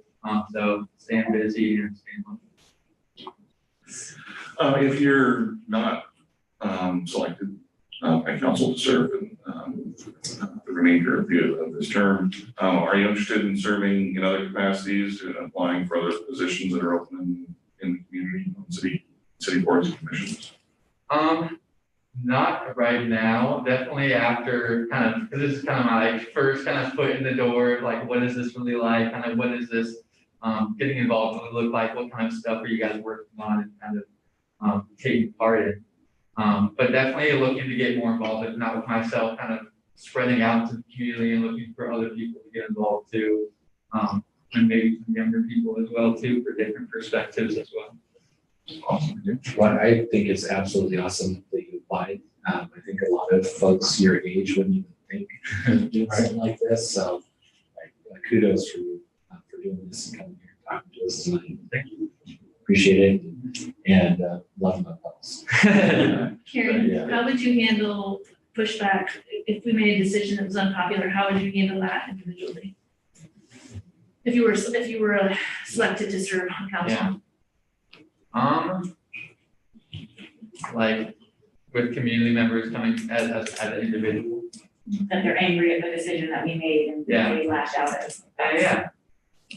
[SPEAKER 9] So staying busy and staying home.
[SPEAKER 3] If you're not selected by council to serve in the remainder of this term, are you interested in serving in other capacities and applying for other positions that are open in the community, city boards and commissions?
[SPEAKER 9] Not right now. Definitely after kind of, because this is kind of my like first kind of foot in the door of like, what is this really like? Kind of what is this getting involved really look like? What kind of stuff are you guys working on and kind of taking part in? But definitely looking to get more involved, if not with myself, kind of spreading out to the community and looking for other people to get involved too. And maybe some younger people as well too, for different perspectives as well.
[SPEAKER 3] Awesome.
[SPEAKER 7] Well, I think it's absolutely awesome that you applied. I think a lot of folks your age wouldn't even think of doing something like this. So kudos for you for doing this and coming here and talking to us tonight. Thank you. Appreciate it. And love my pals.
[SPEAKER 6] Karen, how would you handle pushback if we made a decision that was unpopular? How would you handle that individually? If you were selected to serve on council?
[SPEAKER 9] like with community members coming as an individual.
[SPEAKER 1] That they're angry at the decision that we made and
[SPEAKER 9] Yeah.
[SPEAKER 1] they lash out at us.
[SPEAKER 9] Yeah.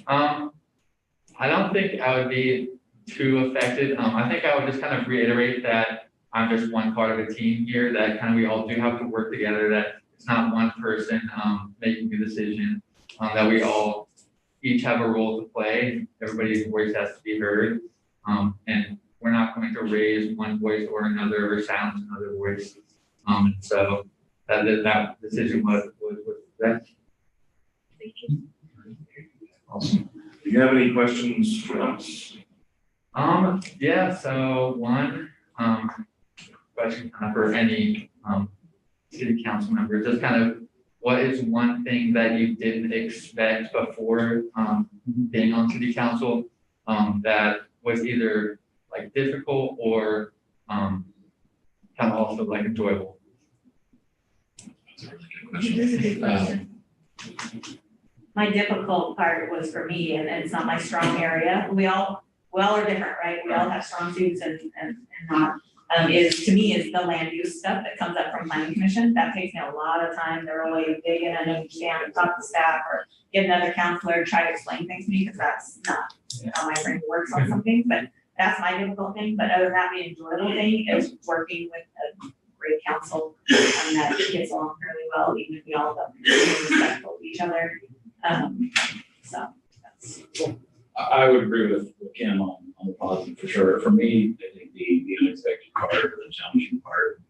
[SPEAKER 9] I don't think I would be too affected. I think I would just kind of reiterate that I'm just one part of a team here, that kind of we all do have to work together, that it's not one person, making the decision, that we all each have a role to play. Everybody's voice has to be heard. And we're not going to raise one voice or another or silence another voice. So that decision was that.
[SPEAKER 6] Thank you.
[SPEAKER 9] Awesome.
[SPEAKER 3] Do you have any questions for us?
[SPEAKER 9] Yeah, so one, question kind of for any, city council member, just kind of, what is one thing that you didn't expect before, being on city council, that was either like difficult or, kind of also like enjoyable?
[SPEAKER 6] This is a good question.
[SPEAKER 1] My difficult part was for me, and it's not my strong area, we all are different, right? We all have strong suits and not, is, to me, is the land use stuff that comes up from planning commission, that takes me a lot of time to really dig in and understand, talk to staff, or get another counselor, try to explain things to me, because that's not how my brain works on something, but that's my difficult thing, but other than that, the enjoyable thing is working with a great council, and that gets along really well, even if we all don't be respectful of each other. So that's.
[SPEAKER 8] I would agree with Kim on the positive for sure. For me, I think the unexpected part, or the challenging part,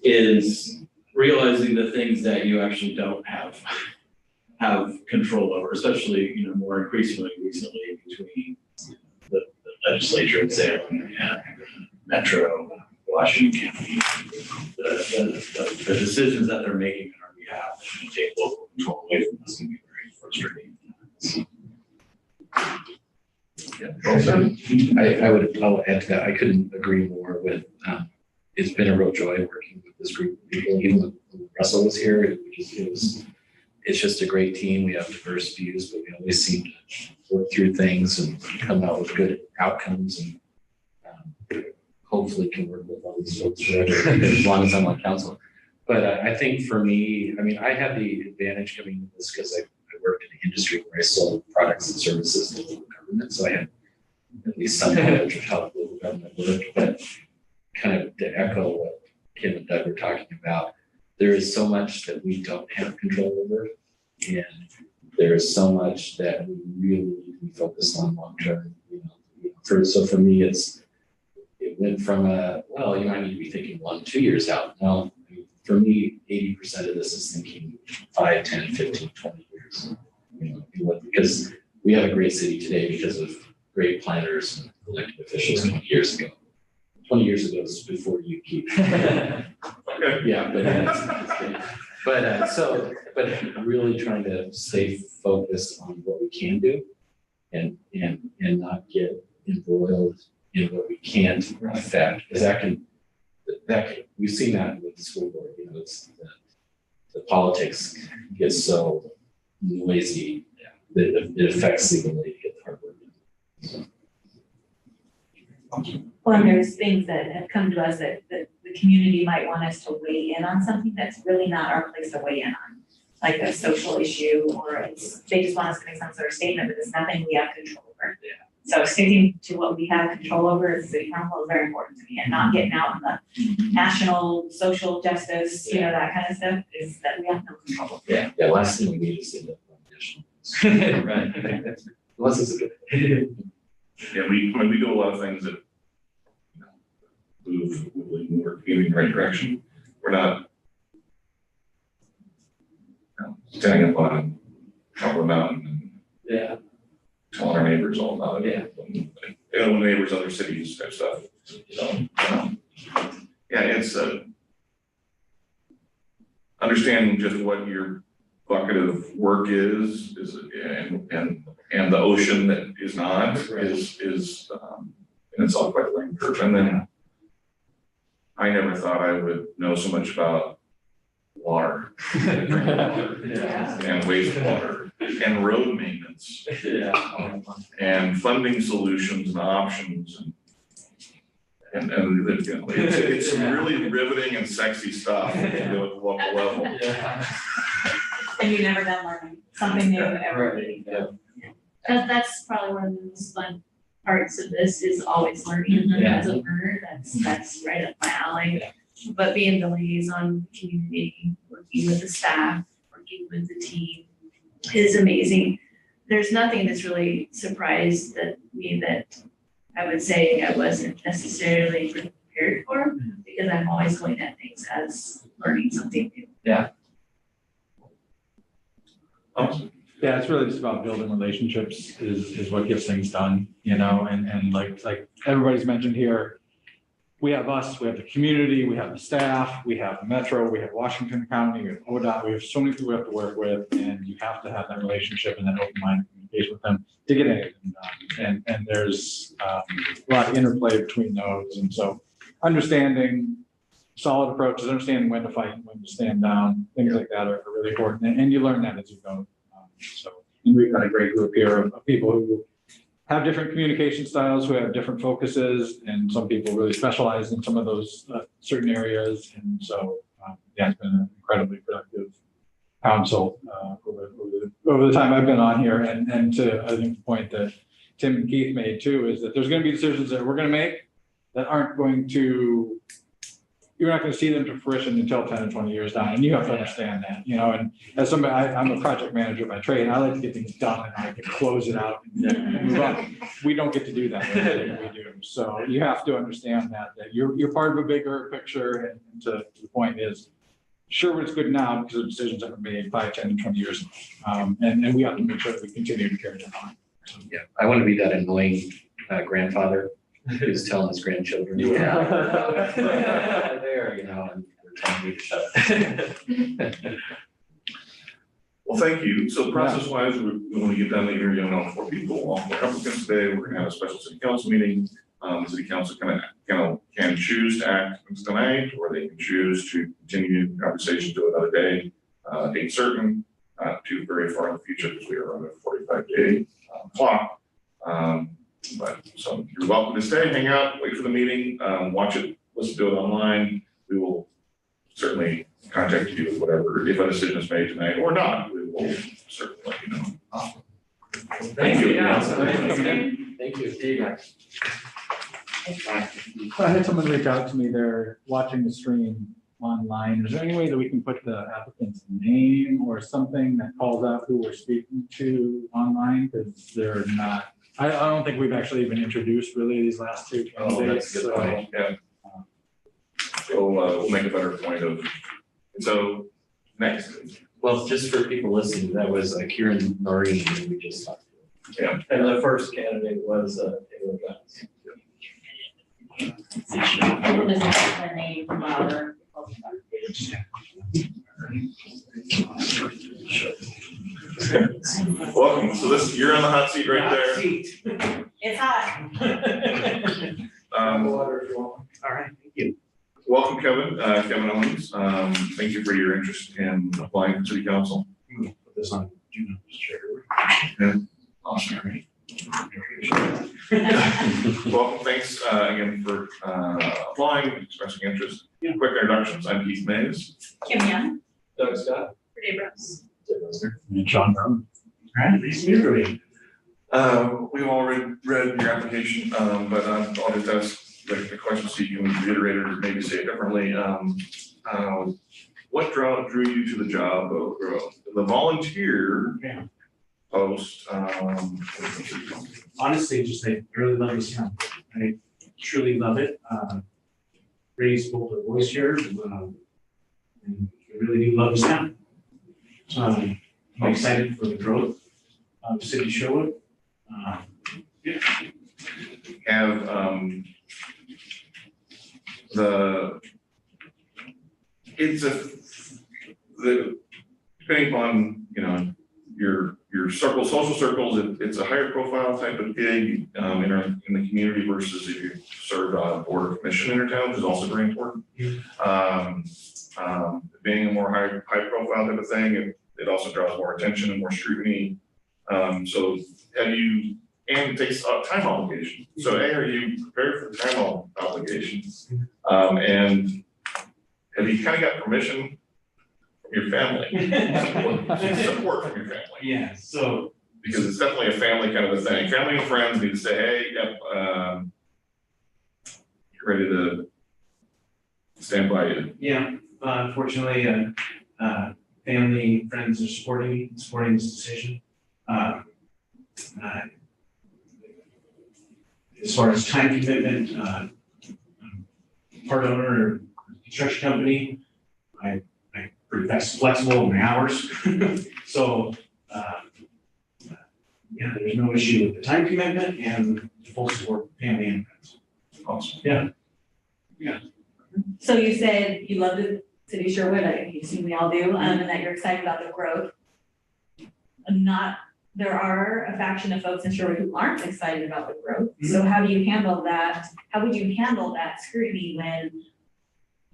[SPEAKER 8] is realizing the things that you actually don't have control over, especially, more increasingly recently between the legislature in Salem and Metro, Washington County. The decisions that they're making on our behalf and take local control away from us can be very frustrating.
[SPEAKER 7] I'll add to that. I couldn't agree more with, it's been a real joy working with this group of people. Even when Russell was here, it's just a great team. We have diverse views, but we always seem to work through things and come out with good outcomes, and hopefully can work with all these folks forever, as long as I'm on council. But I think for me, I had the advantage coming into this because I worked in an industry where I sold products and services to local government, so I had at least some knowledge of how local government worked. But kind of to echo what Kim and Doug were talking about, there is so much that we don't have control over, and there is so much that we really need to be focused on long term. So for me, it went from I need to be thinking 1-2 years out. No, for me, 80% of this is thinking 5, 10, 15, 20 years. Because we have a great city today because of great planners and elected officials 20 years ago. 20 years ago is before you keep. Yeah, but really trying to stay focused on what we can do and not get embroiled in what we can't affect. Because we've seen that with the school board. It's the politics gets so noisy that it affects the ability to get the hard work done.
[SPEAKER 1] Well, and there's things that have come to us that the community might want us to weigh in on something that's really not our place to weigh in on. Like a social issue, or they just want us to make some sort of statement, but it's nothing we have control over.
[SPEAKER 8] Yeah.
[SPEAKER 1] So sticking to what we have control over as city council is very important to me, and not getting out in the national social justice, that kind of stuff is that we have no control over.
[SPEAKER 7] Yeah, last thing we need is to national.
[SPEAKER 8] Right.
[SPEAKER 7] Unless it's a good.
[SPEAKER 3] Yeah, we do a lot of things that move in the right direction. We're not standing up on top of the mountain and telling our neighbors all about it. Neighbors, other cities type stuff. So it's understanding just what your bucket of work is and the ocean that is not is in itself quite a learning curve. And then I never thought I would know so much about water and wastewater and road maintenance and funding solutions and options And you know, it's some really riveting and sexy stuff to do at the local level.
[SPEAKER 1] And you never done learning something new every week.
[SPEAKER 6] That's probably one of the most fun parts of this is always learning.
[SPEAKER 7] Yeah.
[SPEAKER 6] As a learner, that's right up my alley. But being the liaison community, working with the staff, working with the team is amazing. There's nothing that's really surprised me that I would say I wasn't necessarily prepared for, because I'm always going at things as learning something new.
[SPEAKER 3] Awesome.
[SPEAKER 10] Yeah, it's really just about building relationships is what gets things done, you know, and like everybody's mentioned here, we have us, we have the community, we have the staff, we have Metro, we have Washington County, we have ODOT, we have so many people we have to work with, and you have to have that relationship and that open-minded communication with them to get anything done. And there's a lot of interplay between those, and so understanding solid approaches, understanding when to fight and when to stand down, things like that are really important, and you learn that as you go. So and we've got a great group here of people who have different communication styles, who have different focuses, and some people really specialize in some of those certain areas. And so, yeah, it's been an incredibly productive council over the time I've been on here. And to, I think the point that Tim and Keith made too, is that there's going to be decisions that we're going to make that aren't going to, you're not going to see them to fruition until 10 and 20 years down. And you have to understand that, you know, and as somebody, I'm a project manager by trade, and I like to get things done and I can close it out and move on. We don't get to do that. We do. So you have to understand that you're part of a bigger picture. And to the point is, sure, it's good now because the decisions have been made 5, 10, and 20 years ago. And we have to make sure that we continue to carry that on. So,
[SPEAKER 7] Yeah, I want to be that annoying grandfather who's telling his grandchildren. There, you know, and they're telling me to shut up.
[SPEAKER 3] Well, thank you. So process-wise, when we get done here, you know, 4 people, all 4 applicants today, we're gonna have a special city council meeting. The city council can choose to act tonight, or they can choose to continue the conversation to another day, date certain, not too very far in the future, because we are on a 45-day clock. But so you're welcome to stay, hang out, wait for the meeting, watch it, listen to it online. We will certainly contact you, whatever, if a decision is made tonight or not, we will certainly let you know. Thank you.
[SPEAKER 7] Thank you. See you guys.
[SPEAKER 10] I had someone reach out to me, they're watching the stream online. Is there any way that we can put the applicant's name or something that calls out who we're speaking to online? Because they're not, I don't think we've actually even introduced really these last 2 candidates.
[SPEAKER 3] That's a good point, yeah. So we'll make a better point of, and so next.
[SPEAKER 7] Well, just for people listening, that was Kieran Noreen that we just talked to.
[SPEAKER 3] Yeah.
[SPEAKER 8] And the first candidate was Taylor Guns.
[SPEAKER 1] The name louder.
[SPEAKER 3] Welcome. So you're on the hot seat right there.
[SPEAKER 1] It's hot.
[SPEAKER 8] All right, thank you.
[SPEAKER 3] Welcome, Kevin. Kevin Owens. Thank you for your interest in applying for city council.
[SPEAKER 8] Put this on Juno's chair.
[SPEAKER 3] Yeah. Awesome. Welcome. Thanks again for applying, expressing interest. Quick introductions. I'm Keith Mays.
[SPEAKER 1] Kim Young.
[SPEAKER 8] Doug Scott.
[SPEAKER 6] Renee Brooks.
[SPEAKER 10] And Sean Brown.
[SPEAKER 8] All right, nice to meet you.
[SPEAKER 3] We've already read your application, but I'll just ask the question so you can reiterate it or maybe say it differently. What drew you to the job of the volunteer post?
[SPEAKER 11] Honestly, just I really love this town. I truly love it. Raised both a voice here, and I really do love this town. I'm excited for the growth of City Sherwood.
[SPEAKER 3] Have depending upon, you know, your social circles, it's a higher profile type of gig in the community versus if you serve on a board or commission in your town, which is also very important. Being a more high profile type of thing, it also draws more attention and more scrutiny. So have you and it takes a time obligation. So A, are you prepared for the time obligations? And have you kind of got permission from your family? Support from your family?
[SPEAKER 11] Yeah, so,
[SPEAKER 3] Because it's definitely a family kind of a thing. Family and friends need to say, hey, yep, you're ready to stand by you.
[SPEAKER 11] yeah, fortunately, family, friends are supporting this decision. As far as time commitment, I'm part owner of a construction company. I'm pretty flexible in my hours. So, yeah, there's no issue with the time commitment and full support of family and friends.
[SPEAKER 3] Awesome.
[SPEAKER 11] Yeah.
[SPEAKER 1] So you said you love the city of Sherwood, I assume we all do, and that you're excited about the growth. There are a faction of folks in Sherwood who aren't excited about the growth. So how do you handle that? How would you handle that scrutiny when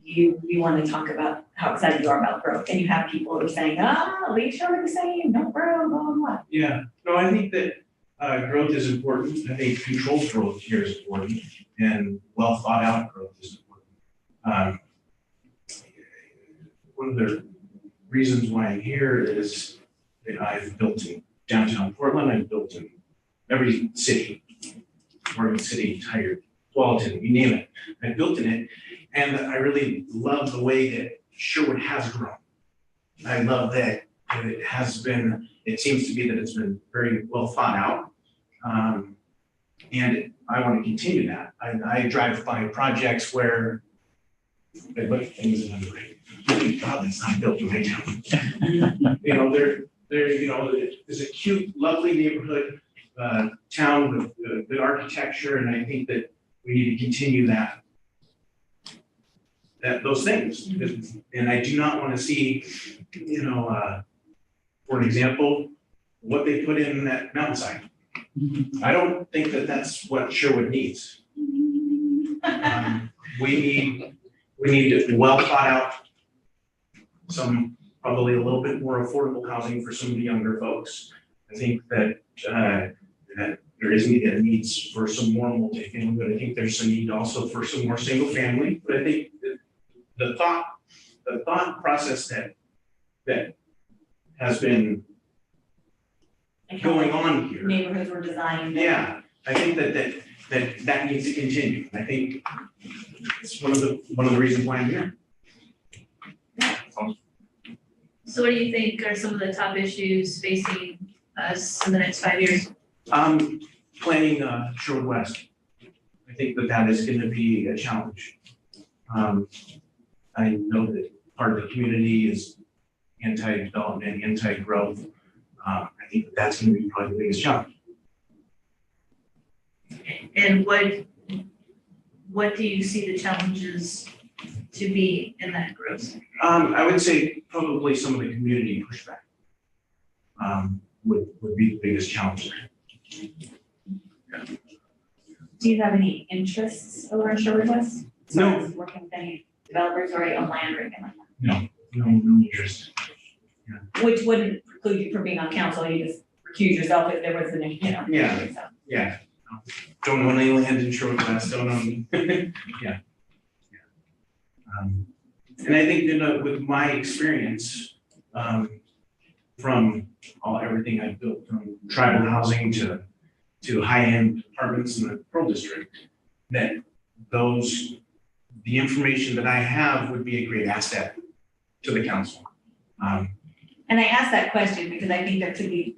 [SPEAKER 1] you want to talk about how excited you are about growth and you have people who are saying, leave Sherwood the same, don't grow, blah, blah, blah.
[SPEAKER 11] Yeah, no, I think that growth is important. I think controlled growth here is important and well thought out growth is important. One of the reasons why I'm here is that I've built in downtown Portland, I've built in every city, Oregon City, Tired, Tualatin, you name it. I've built in it, and I really love the way that Sherwood has grown. I love that it has been, it seems to be that it's been very well thought out. And I want to continue that. I drive by projects where they look at things and I'm like, holy God, that's not built in my town. You know, there's a cute, lovely neighborhood, town with good architecture, and I think that we need to continue those things. And I do not want to see, for an example, what they put in that mountainside. I don't think that that's what Sherwood needs. We need well thought out, some probably a little bit more affordable housing for some of the younger folks. I think that there is a needs for some more multifamily, but I think there's a need also for some more single family. But I think the thought process that has been going on here.
[SPEAKER 1] Neighborhoods were designed.
[SPEAKER 11] Yeah, I think that needs to continue. I think it's one of the reasons why I'm here.
[SPEAKER 6] So what do you think are some of the top issues facing us in the next 5 years?
[SPEAKER 11] Planning Sherwood West. I think that is going to be a challenge. I know that part of the community is anti-development, anti-growth. I think that's going to be probably the biggest challenge.
[SPEAKER 6] And what do you see the challenges to be in that growth?
[SPEAKER 11] I would say probably some of the community pushback would be the biggest challenge.
[SPEAKER 1] Do you have any interests over in Sherwood West?
[SPEAKER 11] No.
[SPEAKER 1] So working with any developers or on land or anything like that?
[SPEAKER 11] No interest.
[SPEAKER 1] Which wouldn't preclude you from being on council, you just recuse yourself if there was an,
[SPEAKER 11] Yeah.
[SPEAKER 1] so.
[SPEAKER 11] Yeah. Don't own any land in Sherwood West, don't own. Yeah. And I think with my experience, from everything I've built, from tribal housing to high-end apartments in the Pearl District, that the information that I have would be a great asset to the council.
[SPEAKER 1] And I ask that question because I think there could be,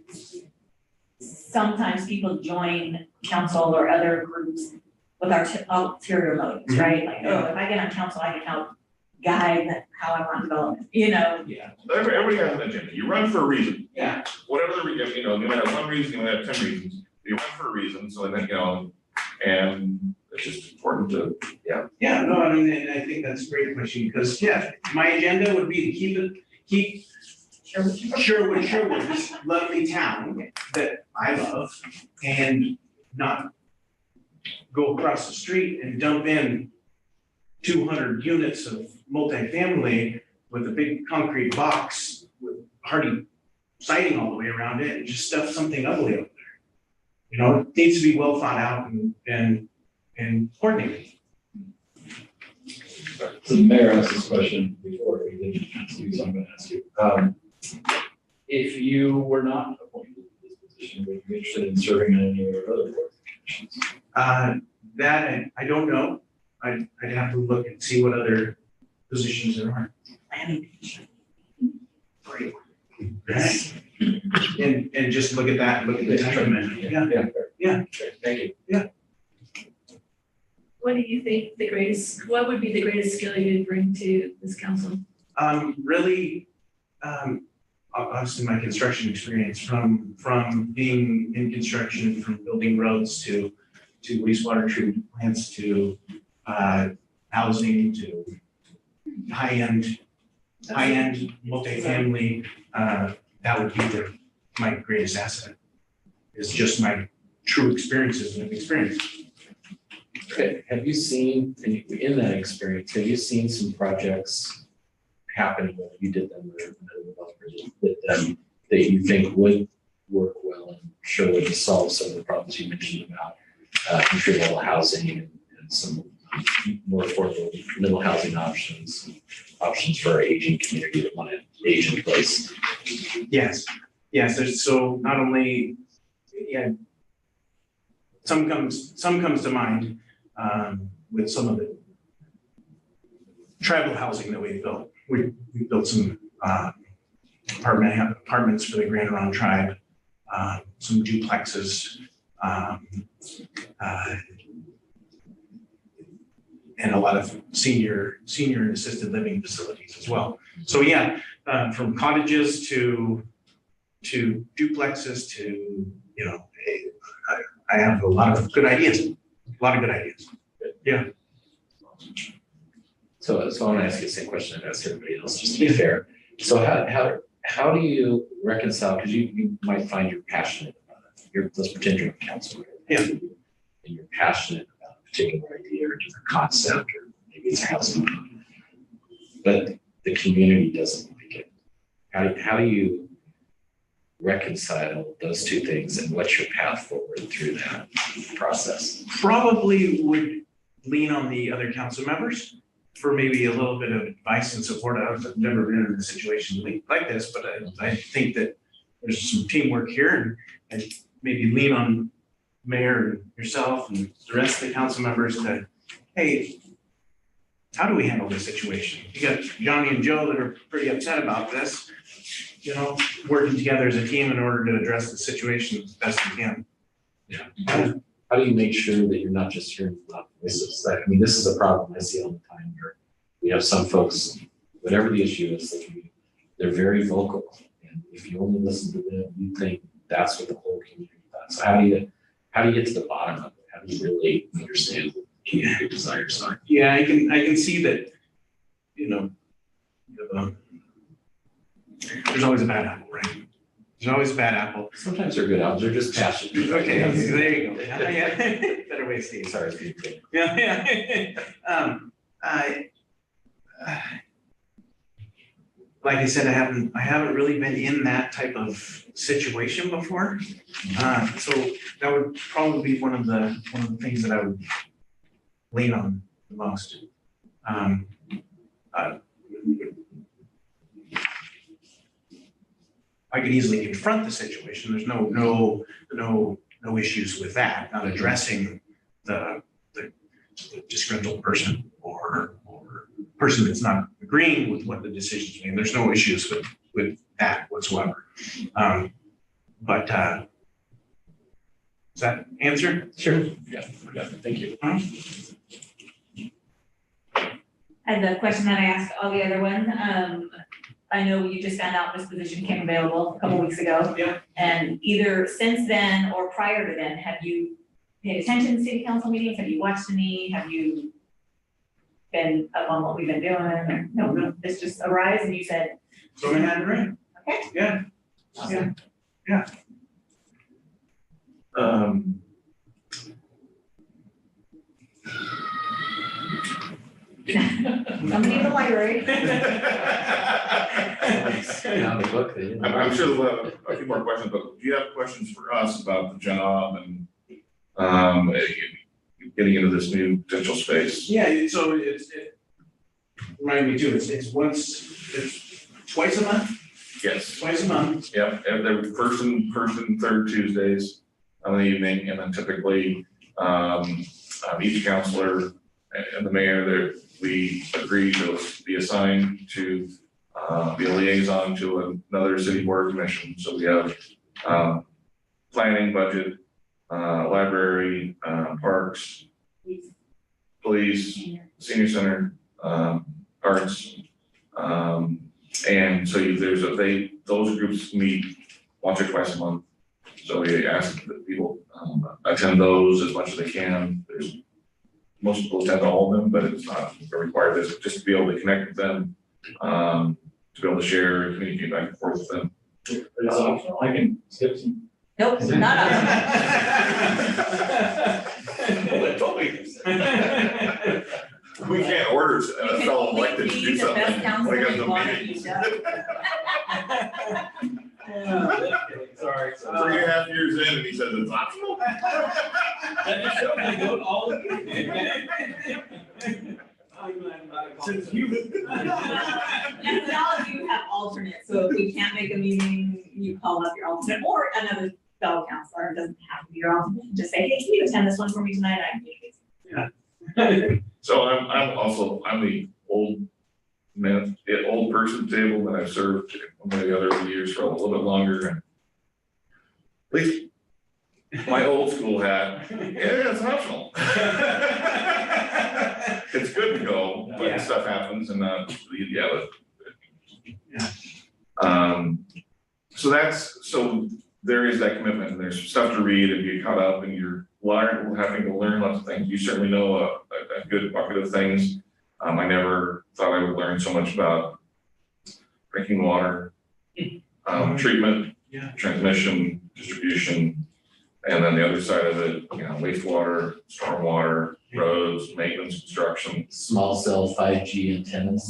[SPEAKER 1] sometimes people join council or other groups with ulterior motives, right? Like, oh, if I get on council, I can help guide how I want development,
[SPEAKER 11] Yeah.
[SPEAKER 3] Everybody has an agenda. You run for a reason.
[SPEAKER 11] Yeah.
[SPEAKER 3] Whatever the reason, you might have one reason, you might have 10 reasons. You run for a reason, so then, and it's just important to,
[SPEAKER 11] Yeah, no, I mean, and I think that's a great question because, my agenda would be to keep Sherwood, this lovely town that I love, and not go across the street and dump in 200 units of multifamily with a big concrete box with hardy siding all the way around it and just stuff something ugly up You know, it needs to be well thought out and coordinated.
[SPEAKER 8] So the mayor asked this question before, he didn't ask you, so I'm gonna ask you. If you were not appointed to this position, would you be interested in serving on any of your other board commissions?
[SPEAKER 11] That I don't know. I'd have to look and see what other positions there are.
[SPEAKER 1] Planning.
[SPEAKER 11] Right. And just look at that, look at the time. Yeah.
[SPEAKER 8] fair.
[SPEAKER 11] Yeah.
[SPEAKER 8] Okay, thank you.
[SPEAKER 6] What do you think what would be the greatest skill you'd bring to this council?
[SPEAKER 11] Really, obviously my construction experience from being in construction, from building roads to wastewater treatment plants to housing to high-end multifamily, that would be my greatest asset. Is just my true experiences and experience.
[SPEAKER 7] Okay, have you seen, in that experience, have you seen some projects happening when you did them or that you think would work well and sure would solve some of the problems you mentioned about entry-level housing and some more affordable middle housing options for our aging community that want to age in place?
[SPEAKER 11] Yes, there's so not only, some comes to mind with some of the tribal housing that we built. We built some apartments for the Grand Ronde tribe, some duplexes, and a lot of senior and assisted living facilities as well. So from cottages to duplexes to, I have a lot of good ideas. Yeah.
[SPEAKER 7] So I want to ask you the same question I've asked everybody else, just to be fair. So how do you reconcile, because you might find you're passionate about it. Let's pretend you're a councilor.
[SPEAKER 11] Yeah.
[SPEAKER 7] And you're passionate about a particular idea or different concept, or maybe it's housing. But the community doesn't like it. How do you reconcile those two things, and what's your path forward through that process?
[SPEAKER 11] Probably would lean on the other council members for maybe a little bit of advice and support. I've never been in a situation like this, but I think that there's some teamwork here, and maybe lean on Mayor and yourself and the rest of the council members to, hey, how do we handle this situation? You got Johnny and Joe that are pretty upset about this, working together as a team in order to address the situation as best we can.
[SPEAKER 7] Yeah. How do you make sure that you're not just hearing loud voices? This is a problem I see all the time where we have some folks, whatever the issue is, they're very vocal. And if you only listen to them, you think that's what the whole community thought. So how do you get to the bottom of it? How do you really understand what your desires are?
[SPEAKER 11] Yeah, I can see that, there's always a bad apple, right? There's always a bad apple.
[SPEAKER 7] Sometimes they're good apples, they're just passionate.
[SPEAKER 11] Okay, there you go. Yeah. Better way to say it.
[SPEAKER 7] Sorry, Steve.
[SPEAKER 11] Yeah. Like I said, I haven't really been in that type of situation before. So that would probably be one of the things that I would lean on the most. I could easily confront the situation. There's no issues with that. Not addressing the disgruntled person or person that's not agreeing with what the decision's made. There's no issues with that whatsoever. But does that answer?
[SPEAKER 7] Sure. Yeah. Thank you.
[SPEAKER 1] And the question that I asked all the other one, I know you just found out this position came available a couple weeks ago.
[SPEAKER 11] Yeah.
[SPEAKER 1] And either since then or prior to then, have you paid attention to city council meetings? Have you watched any? Have you been up on what we've been doing? Or no, this just arose and you said,
[SPEAKER 11] So I had it right.
[SPEAKER 1] okay.
[SPEAKER 11] Yeah.
[SPEAKER 1] Awesome.
[SPEAKER 11] Yeah.
[SPEAKER 1] Somebody in the library.
[SPEAKER 7] Now the book, they didn't.
[SPEAKER 3] I'm sure we'll have a few more questions, but do you have questions for us about the job and getting into this new potential space?
[SPEAKER 11] Yeah, so it remind me too, it's twice a month,
[SPEAKER 3] Yes.
[SPEAKER 11] twice a month.
[SPEAKER 3] Yep, every first and third Tuesdays of the evening, and then typically, each counselor and the mayor, we agree to be assigned to, be a liaison to another city board commission. So we have, planning, budget, library, parks, police, senior center, arts. And so those groups meet once or twice a month. So we ask that people attend those as much as they can. Most people attend all of them, but it's not required. It's just to be able to connect with them, to be able to share and communicate back and forth with them.
[SPEAKER 8] It's optional, I can skip some.
[SPEAKER 1] Nope, not us.
[SPEAKER 3] We can't order a
[SPEAKER 1] You can
[SPEAKER 3] fellow
[SPEAKER 1] only
[SPEAKER 3] elected to
[SPEAKER 1] be
[SPEAKER 3] do
[SPEAKER 1] the
[SPEAKER 3] something.
[SPEAKER 1] best counselor
[SPEAKER 3] Like at
[SPEAKER 1] you
[SPEAKER 3] the
[SPEAKER 1] want to
[SPEAKER 3] meeting.
[SPEAKER 1] be, Doug.
[SPEAKER 8] Sorry.
[SPEAKER 3] 3.5 years in and he says it's optional?
[SPEAKER 8] That just shows I do it all the time.
[SPEAKER 11] Since you.
[SPEAKER 1] And all of you have alternates, so if we can't make a meeting, you call up your alternate or another fellow counselor. It doesn't have to be your alternate. Just say, hey, can you attend this one for me tonight? I can do this.
[SPEAKER 3] So I'm the old man, the old person table that I've served one of the other years for a little bit longer. And at least my old school hat, yeah, it's optional. It's good to go, but
[SPEAKER 11] Yeah.
[SPEAKER 3] stuff happens and so there is that commitment and there's stuff to read and get caught up and you're having to learn lots of things. You certainly know a good bucket of things. I never thought I would learn so much about drinking water, treatment,
[SPEAKER 11] Yeah.
[SPEAKER 3] transmission, distribution, and then the other side of it, wastewater, stormwater, roads, maintenance, construction.
[SPEAKER 7] Small cell 5G antennas.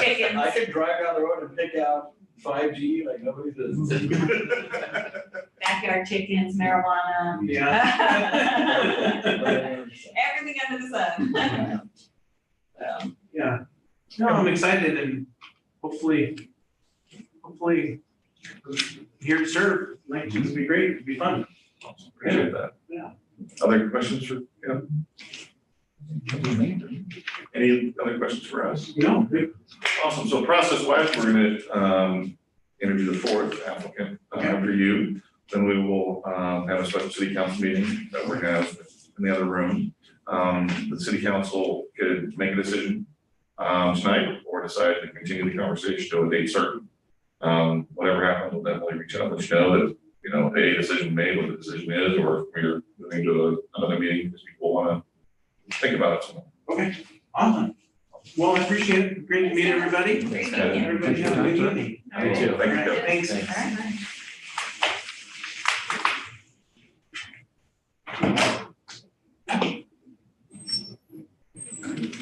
[SPEAKER 1] Chickens.
[SPEAKER 8] I could drive down the road and pick out 5G like nobody's business.
[SPEAKER 1] Backyard chickens, marijuana. Everything under the sun.
[SPEAKER 11] Yeah, no, I'm excited and hopefully here to serve, like, it's gonna be great, it'll be fun.
[SPEAKER 3] Appreciate that.
[SPEAKER 11] Yeah.
[SPEAKER 3] Other questions for, any other questions for us?
[SPEAKER 11] No, good.
[SPEAKER 3] Awesome. So process wise, we're gonna interview the fourth applicant after you. Then we will have a special city council meeting that we're gonna have in the other room. The city council could make a decision tonight or decide to continue the conversation to a date certain. Whatever happens, we'll definitely reach out and let you know that, a decision made, what the decision is, or if we're moving to another meeting because people wanna think about it some more.
[SPEAKER 11] Okay, awesome. Well, I appreciate it, great to meet everybody.
[SPEAKER 1] Great
[SPEAKER 3] Thanks,
[SPEAKER 1] meeting you.
[SPEAKER 11] Everybody have a good evening.
[SPEAKER 3] You too. Thank you,
[SPEAKER 11] All right,
[SPEAKER 3] Jeff.
[SPEAKER 11] thanks.
[SPEAKER 1] All right.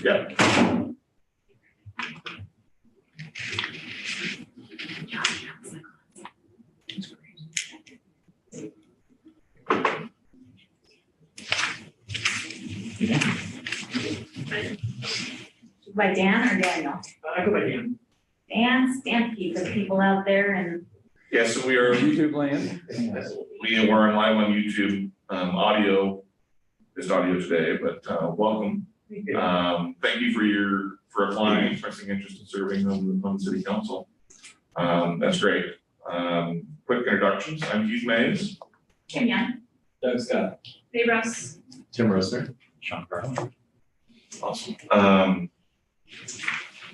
[SPEAKER 3] Yeah.
[SPEAKER 1] By Dan or Daniel?
[SPEAKER 11] I go by Dan.
[SPEAKER 1] Dan Stampede for the people out there and
[SPEAKER 3] Yeah, so we are,
[SPEAKER 10] YouTube land.
[SPEAKER 3] we're live on YouTube, audio, just audio today, but welcome. Thank you for applying, expressing interest in serving on the city council. That's great. Quick introductions. I'm Keith Mays.
[SPEAKER 1] Kim Young.
[SPEAKER 8] Doug Scott.
[SPEAKER 6] Hey, Russ.
[SPEAKER 7] Tim Rosner.
[SPEAKER 2] Sean Carl.
[SPEAKER 3] Awesome.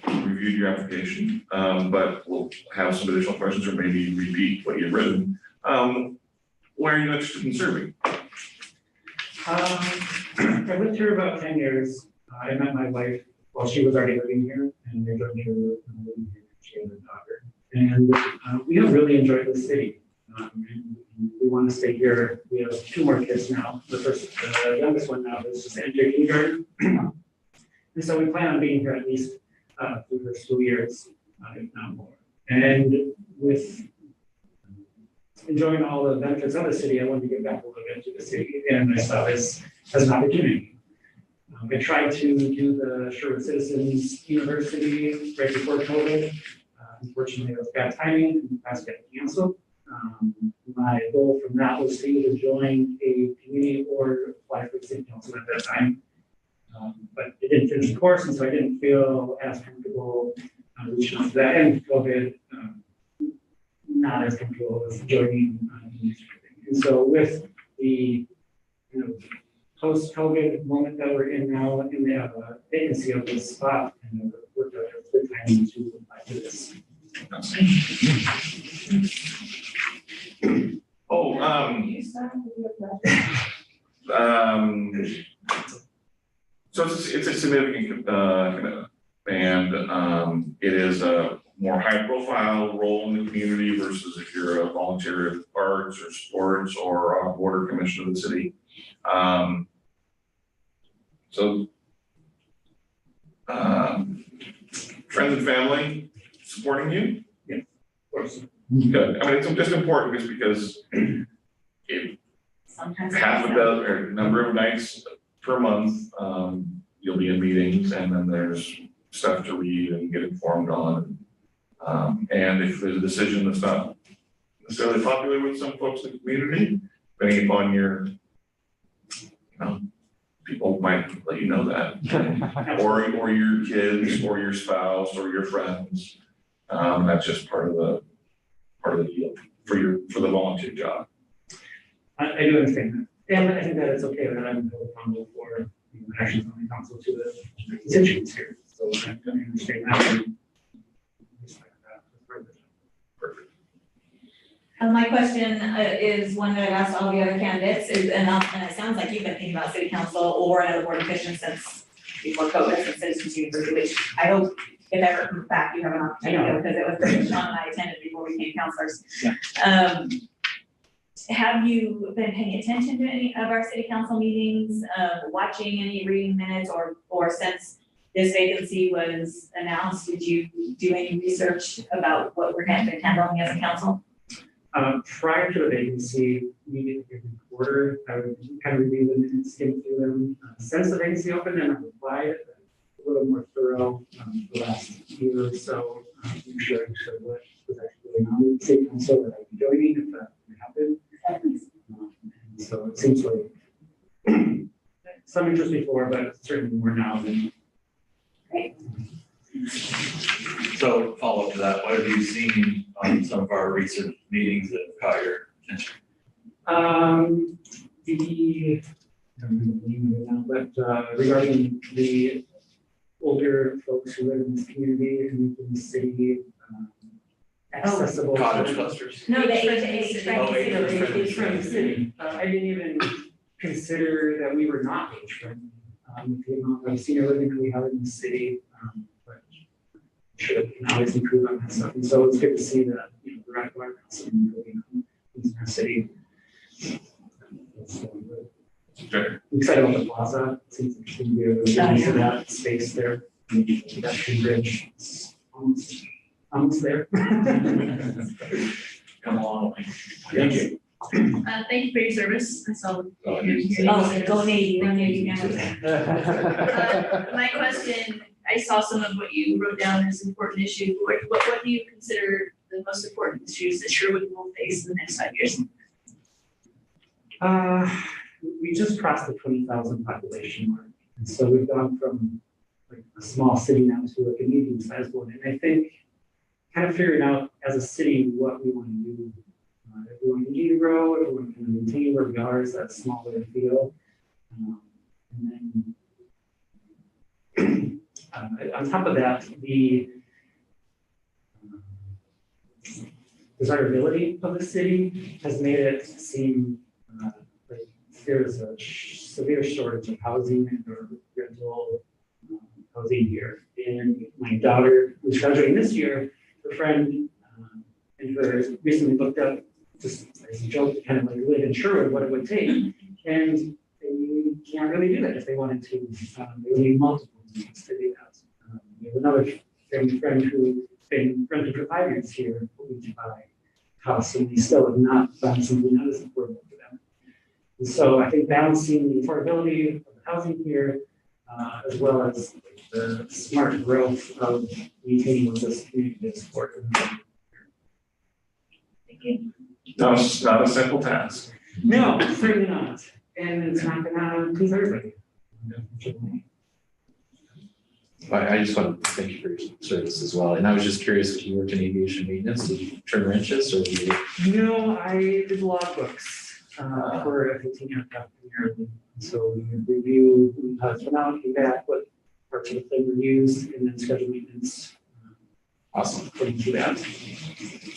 [SPEAKER 3] Reviewed your application, but we'll have some additional questions or maybe repeat what you've written. Why are you interested in serving?
[SPEAKER 11] I lived here about 10 years. I met my wife while she was already living here, and we lived here, she had a daughter. And we have really enjoyed the city. And we want to stay here. We have 2 more kids now. The youngest one now is just entering kindergarten. And so we plan on being here at least through the school years, if not more. And with enjoying all the benefits of the city, I wanted to get back a little bit to the city, and I saw this as an opportunity. I tried to do the Sherwood Citizens University right before COVID. Unfortunately, it was bad timing, and the class got canceled. My goal from that was to either join a community or apply for the city council at that time. But it didn't finish the course, and so I didn't feel as comfortable reaching out to that. And COVID, not as comfortable as joining. And so with the post-COVID moment that we're in now, and they have a vacancy of this spot, and it worked out a good time to apply for this.
[SPEAKER 3] So it's a significant commitment, and it is a more high-profile role in the community versus if you're a volunteer at arts or sports or a board or commission of the city. Friends and family supporting you?
[SPEAKER 11] Yeah, of course.
[SPEAKER 3] Good. I mean, it's just important just because
[SPEAKER 1] Sometimes.
[SPEAKER 3] half a dozen or number of nights per month, you'll be in meetings, and then there's stuff to read and get informed on. And if there's a decision that's not necessarily popular with some folks in the community, depending upon your, people might let you know that, or your kids, or your spouse, or your friends. That's just part of the deal for the volunteer job.
[SPEAKER 11] I do understand that. And I think that it's okay that I'm accountable for actions on the council to the constituents here. So I understand that. And respect that.
[SPEAKER 3] Perfect.
[SPEAKER 1] My question is one that I've asked all the other candidates is, and it sounds like you've been thinking about city council or another board of commission since before COVID, since Citizens University, which I hope if ever comes back, you have an opportunity, because it was pretty Sean and I attended before we became counselors.
[SPEAKER 11] Yeah.
[SPEAKER 1] Have you been paying attention to any of our city council meetings, watching any reading minutes, or since this vacancy was announced, did you do any research about what we're handling as a council?
[SPEAKER 11] Prior to the vacancy, meeting every quarter, I would kind of review them and skim through them. Since the vacancy opened and I've applied, a little more thorough the last year or so, make sure I understood what was actually going on with the city council that I'd be joining if that happened. And so it seems like some interest before, but certainly more now than.
[SPEAKER 1] Great.
[SPEAKER 5] So follow up to that, what have you seen on some of our recent meetings that have caught your attention?
[SPEAKER 11] I don't remember the name of it now, but regarding the older folks who live in this community and in the city, accessible.
[SPEAKER 5] Cottage clusters.
[SPEAKER 1] No, the
[SPEAKER 11] Age friendly city. I didn't even consider that we were not age friendly. The amount of senior living that we have in the city, but sure we can always improve on that stuff. And so it's good to see that the rec bar also improving in our city.
[SPEAKER 3] Sure.
[SPEAKER 11] I'm excited about the plaza. It seems interesting to be able to get into that space there. That bridge, it's almost there.
[SPEAKER 3] Come along.
[SPEAKER 11] Thank you.
[SPEAKER 6] Thank you for your service. I saw.
[SPEAKER 3] Oh,
[SPEAKER 1] go Navy, go Navy.
[SPEAKER 6] My question, I saw some of what you wrote down as important issues. What do you consider the most important issues that Sherwood will face in the next 5 years?
[SPEAKER 11] We just crossed the 20,000 population mark. And so we've gone from like a small city now to like a medium-sized one. And I think kind of figuring out as a city what we want to do. If we want to continue to grow, if we want to maintain where we are, is that smaller feel. And then on top of that, the desirability of the city has made it seem like there's a severe shortage of housing or rental housing here. And my daughter, who's graduating this year, her friend and her recently looked up just as a joke, kind of like live in Sherwood, what it would take. And they can't really do that if they wanted to. They would need multiple units to do that. We have another friend who's been renting for 5 years here, hoping to buy a house, and they still have not found something that is affordable for them. And so I think balancing the affordability of the housing here, as well as the smart growth of maintaining what this community is for.
[SPEAKER 3] No, it's not a simple task.
[SPEAKER 11] No, certainly not. And it's not gonna please everybody.
[SPEAKER 7] I just want to thank you for your service as well. And I was just curious, if you worked in aviation maintenance, did you turn wrenches or did you?
[SPEAKER 11] No, I did logbooks for a 15-year year. So we would review what's been out, came back, what parts of the thing were used, and then schedule maintenance.
[SPEAKER 7] Awesome.
[SPEAKER 11] According to that.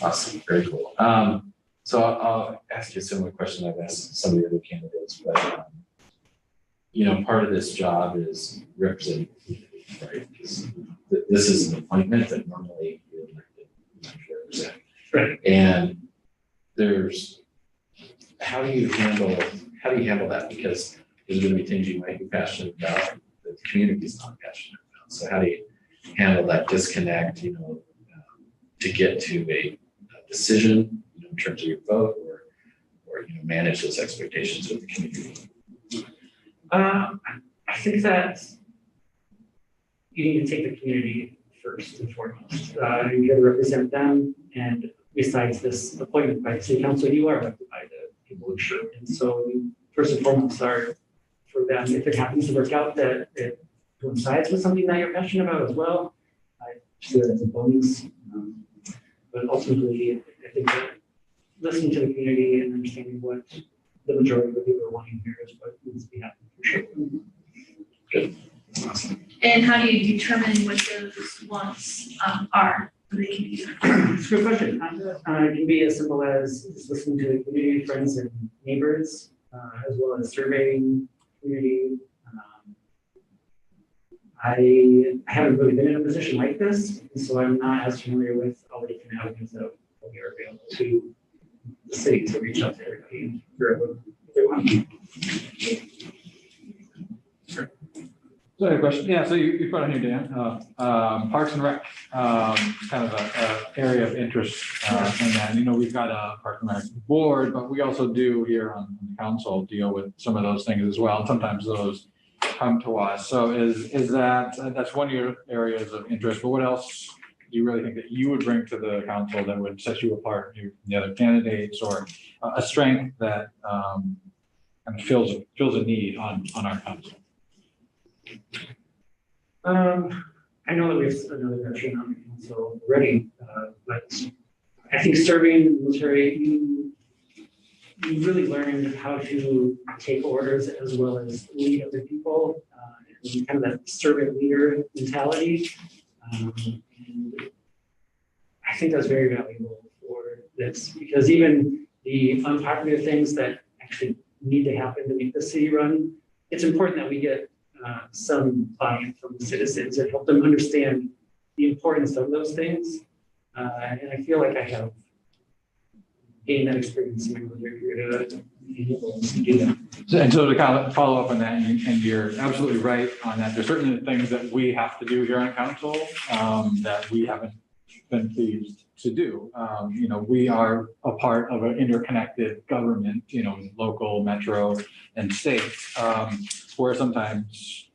[SPEAKER 7] Awesome, very cool. So I'll ask you a similar question I've asked some of the other candidates, but you know, part of this job is representing the community, right? Because this is an appointment that normally you're elected to represent.
[SPEAKER 11] Right.
[SPEAKER 7] And there's, how do you handle that? Because there's going to be things you might be passionate about that the community is not passionate about. So how do you handle that disconnect, you know, to get to a decision, you know, in terms of your vote, or you know, manage those expectations with the community?
[SPEAKER 11] I think that you need to take the community first and foremost. You got to represent them, and besides this appointment by the city council, you are elected by the people of Sherwood. And so you first and foremost are for them. If it happens to work out that it coincides with something that you're passionate about as well, I see that as a bonus. But ultimately, I think that listening to the community and understanding what the majority of the people are wanting here is what needs to be happening for sure.
[SPEAKER 7] Good. Awesome.
[SPEAKER 6] And how do you determine what those wants are for the community?
[SPEAKER 11] It's a good question. It can be as simple as just listening to the community, friends and neighbors, as well as surveying community. I haven't really been in a position like this, so I'm not as familiar with all the different avenues that are available to the city to reach out to everybody wherever they want.
[SPEAKER 10] So I have a question. Yeah, so you put on here, Dan, Parks and Rec, kind of a area of interest in that. You know, we've got a Parks and Rec board, but we also do here on the council deal with some of those things as well. Sometimes those come to us. So is that's one of your areas of interest, but what else do you really think that you would bring to the council that would set you apart from the other candidates, or a strength that kind of fills a need on our council?
[SPEAKER 11] I know that we have another veteran on the council already, but I think serving in the military, you really learn how to take orders as well as lead other people, and kind of that servant leader mentality. And I think that's very valuable for this, because even the unpopular things that actually need to happen to make the city run, it's important that we get some buy-in from the citizens and help them understand the importance of those things. And I feel like I have gained that experience in my military career to be able to do that.
[SPEAKER 10] And so to kind of follow up on that, and you're absolutely right on that. There's certainly things that we have to do here on council that we haven't been pleased to do. You know, we are a part of an interconnected government, you know, local, metro, and state, where sometimes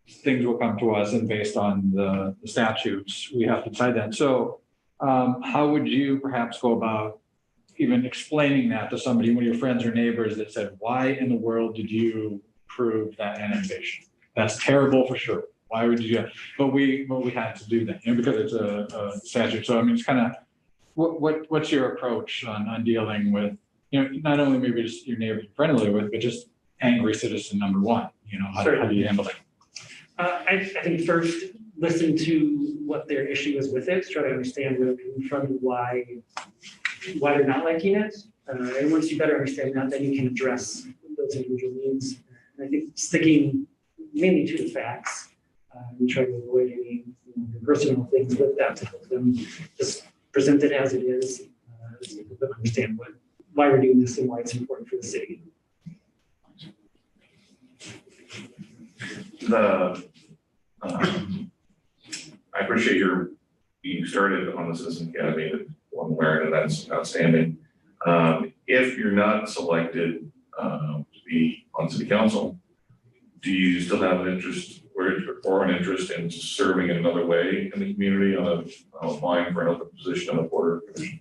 [SPEAKER 10] things will come to us, and based on the statutes, we have to decide that. So how would you perhaps go about even explaining that to somebody, one of your friends or neighbors that said, why in the world did you approve that annexation? That's terrible for sure. Why would you? But we had to do that, you know, because it's a statute. So I mean, it's kind of what's your approach on dealing with, you know, not only maybe just your neighbor you're friendly with, but just angry citizen number one. You know, how do you handle that?
[SPEAKER 11] I think first listen to what their issue is with it, try to understand where they're coming from and why they're not liking it. And once you better understand that, then you can address those individual needs. And I think sticking mainly to the facts and try to avoid any personal things with that to help them just present it as it is, to help them understand why we're doing this and why it's important for the city.
[SPEAKER 3] I appreciate you started on the Citizen Academy, one merit, and that's outstanding. If you're not selected to be on city council, do you still have an interest or an interest in serving in another way in the community on applying for another position on the Board of Commission?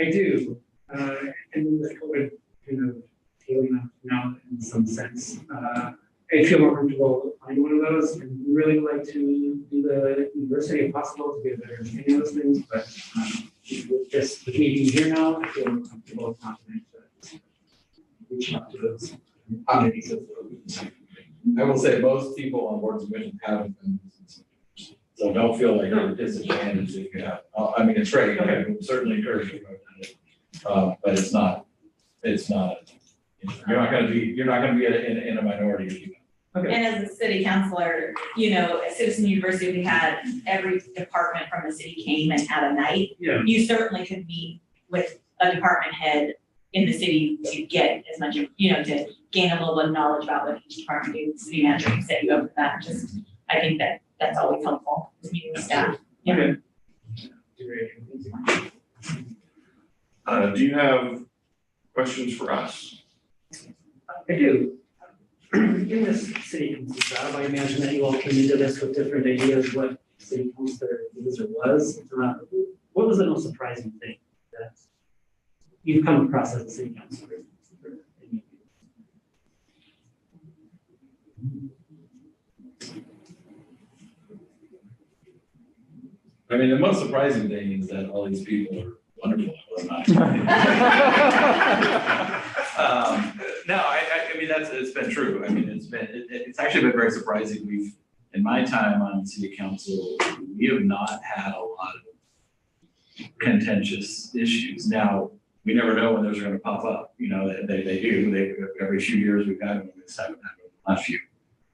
[SPEAKER 11] I do, and the COVID kind of feeling up now in some sense. I feel more comfortable applying one of those and really like to do the university if possible to get a better understanding of those things, but with me being here now, I feel more comfortable and confident that reaching out to those communities.
[SPEAKER 5] I will say most people on boards and commissions haven't been. So don't feel like you're disadvantaged if you have, I mean, it's great, I would certainly encourage you to go. But it's not, you're not gonna be in a minority if you.
[SPEAKER 11] Okay.
[SPEAKER 1] And as a city councilor, at Citizen University, we had every department from the city came and had a night.
[SPEAKER 11] Yeah.
[SPEAKER 1] You certainly could meet with a department head in the city to get as much, to gain a little bit of knowledge about what each department do. The city manager can set you up for that. I think that's always helpful, is meeting with staff. Yeah.
[SPEAKER 3] Okay. Do you have questions for us?
[SPEAKER 11] I do. In this city council job, I imagine that you all came into this with different ideas what city councilor is or was. What was the most surprising thing that you've come across as a city councilor?
[SPEAKER 5] I mean, the most surprising thing is that all these people are wonderful. No, I mean, it's been true. I mean, it's actually been very surprising. In my time on city council, we have not had a lot of contentious issues. Now, we never know when those are gonna pop up, they do. Every few years we've had them, we just haven't had them the last few.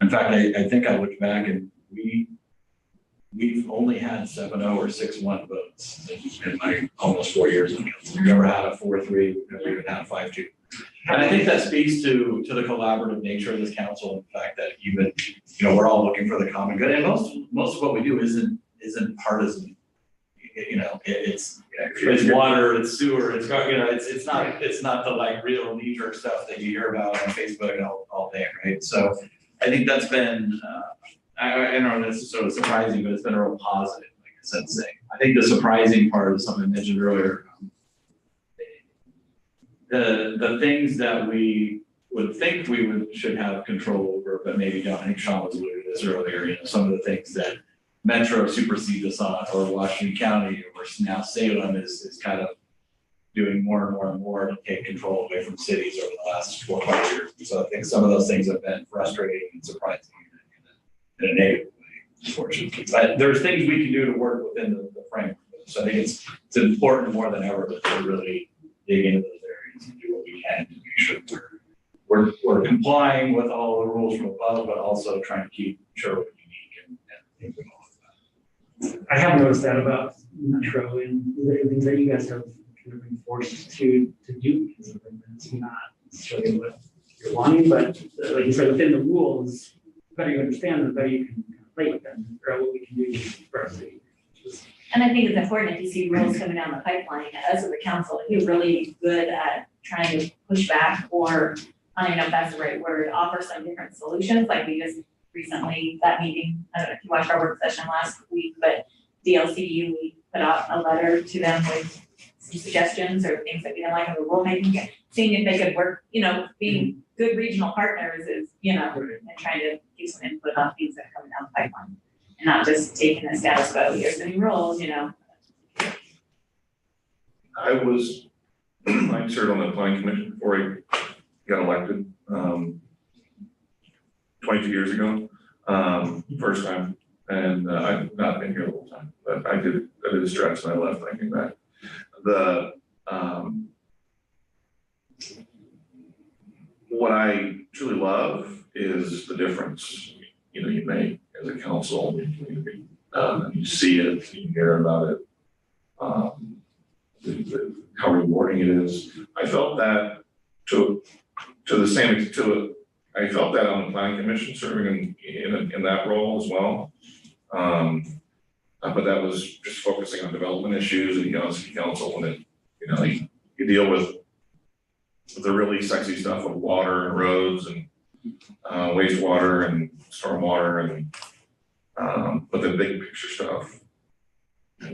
[SPEAKER 5] In fact, I think I looked back and we've only had 7-0 or 6-1 votes in my almost 4 years on council. We've never had a 4-3, we've never even had a 5-2. And I think that speaks to the collaborative nature of this council and the fact that even, we're all looking for the common good. And most of what we do isn't partisan. It's water, it's sewer, it's not the like real knee-jerk stuff that you hear about on Facebook all day, right? So I think that's been I don't know if this is sort of surprising, but it's been a real positive, like I said, saying. I think the surprising part is something I mentioned earlier. The things that we would think should have control over, but maybe don't. I think Sean was alluding to this earlier, some of the things that Metro supersedes us on, or Washington County, or now Salem is kind of doing more and more and more to take control away from cities over the last 4 or 5 years. So I think some of those things have been frustrating and surprising in a negative way, unfortunately. But there's things we can do to work within the framework. So I think it's important more than ever to really dig into those areas and do what we can to make sure we're complying with all the rules from above, but also trying to keep sure we're unique and things and all of that.
[SPEAKER 11] I have noticed that about Metro and the things that you guys have kind of been forced to do because of them. It's not necessarily what you're wanting, but like you said, within the rules, the better you understand them, the better you can play with them, figure out what we can do for our city.
[SPEAKER 1] And I think it's important if you see rules coming down the pipeline, as a council, you're really good at trying to push back, or I don't know if that's the right word, offer some different solutions. Like we just recently, that meeting, I don't know if you watched our work session last week, but DLCU, we put out a letter to them with some suggestions or things that we didn't like in the rulemaking, seeing if they could work, being good regional partners is, and trying to give some input on things that are coming down the pipeline. And not just taking the status quo, here's the new rules,
[SPEAKER 3] I served on the planning commission before I got elected, 22 years ago, first time. And I've not been here the whole time, but I did a stretch and I left thinking back. What I truly love is the difference, you make as a council. You see it, you hear about it. how rewarding it is. I felt that I felt that on the planning commission, serving in that role as well. But that was just focusing on development issues and, city council, when it, you deal with the really sexy stuff of water and roads and wastewater and stormwater and but the big picture stuff,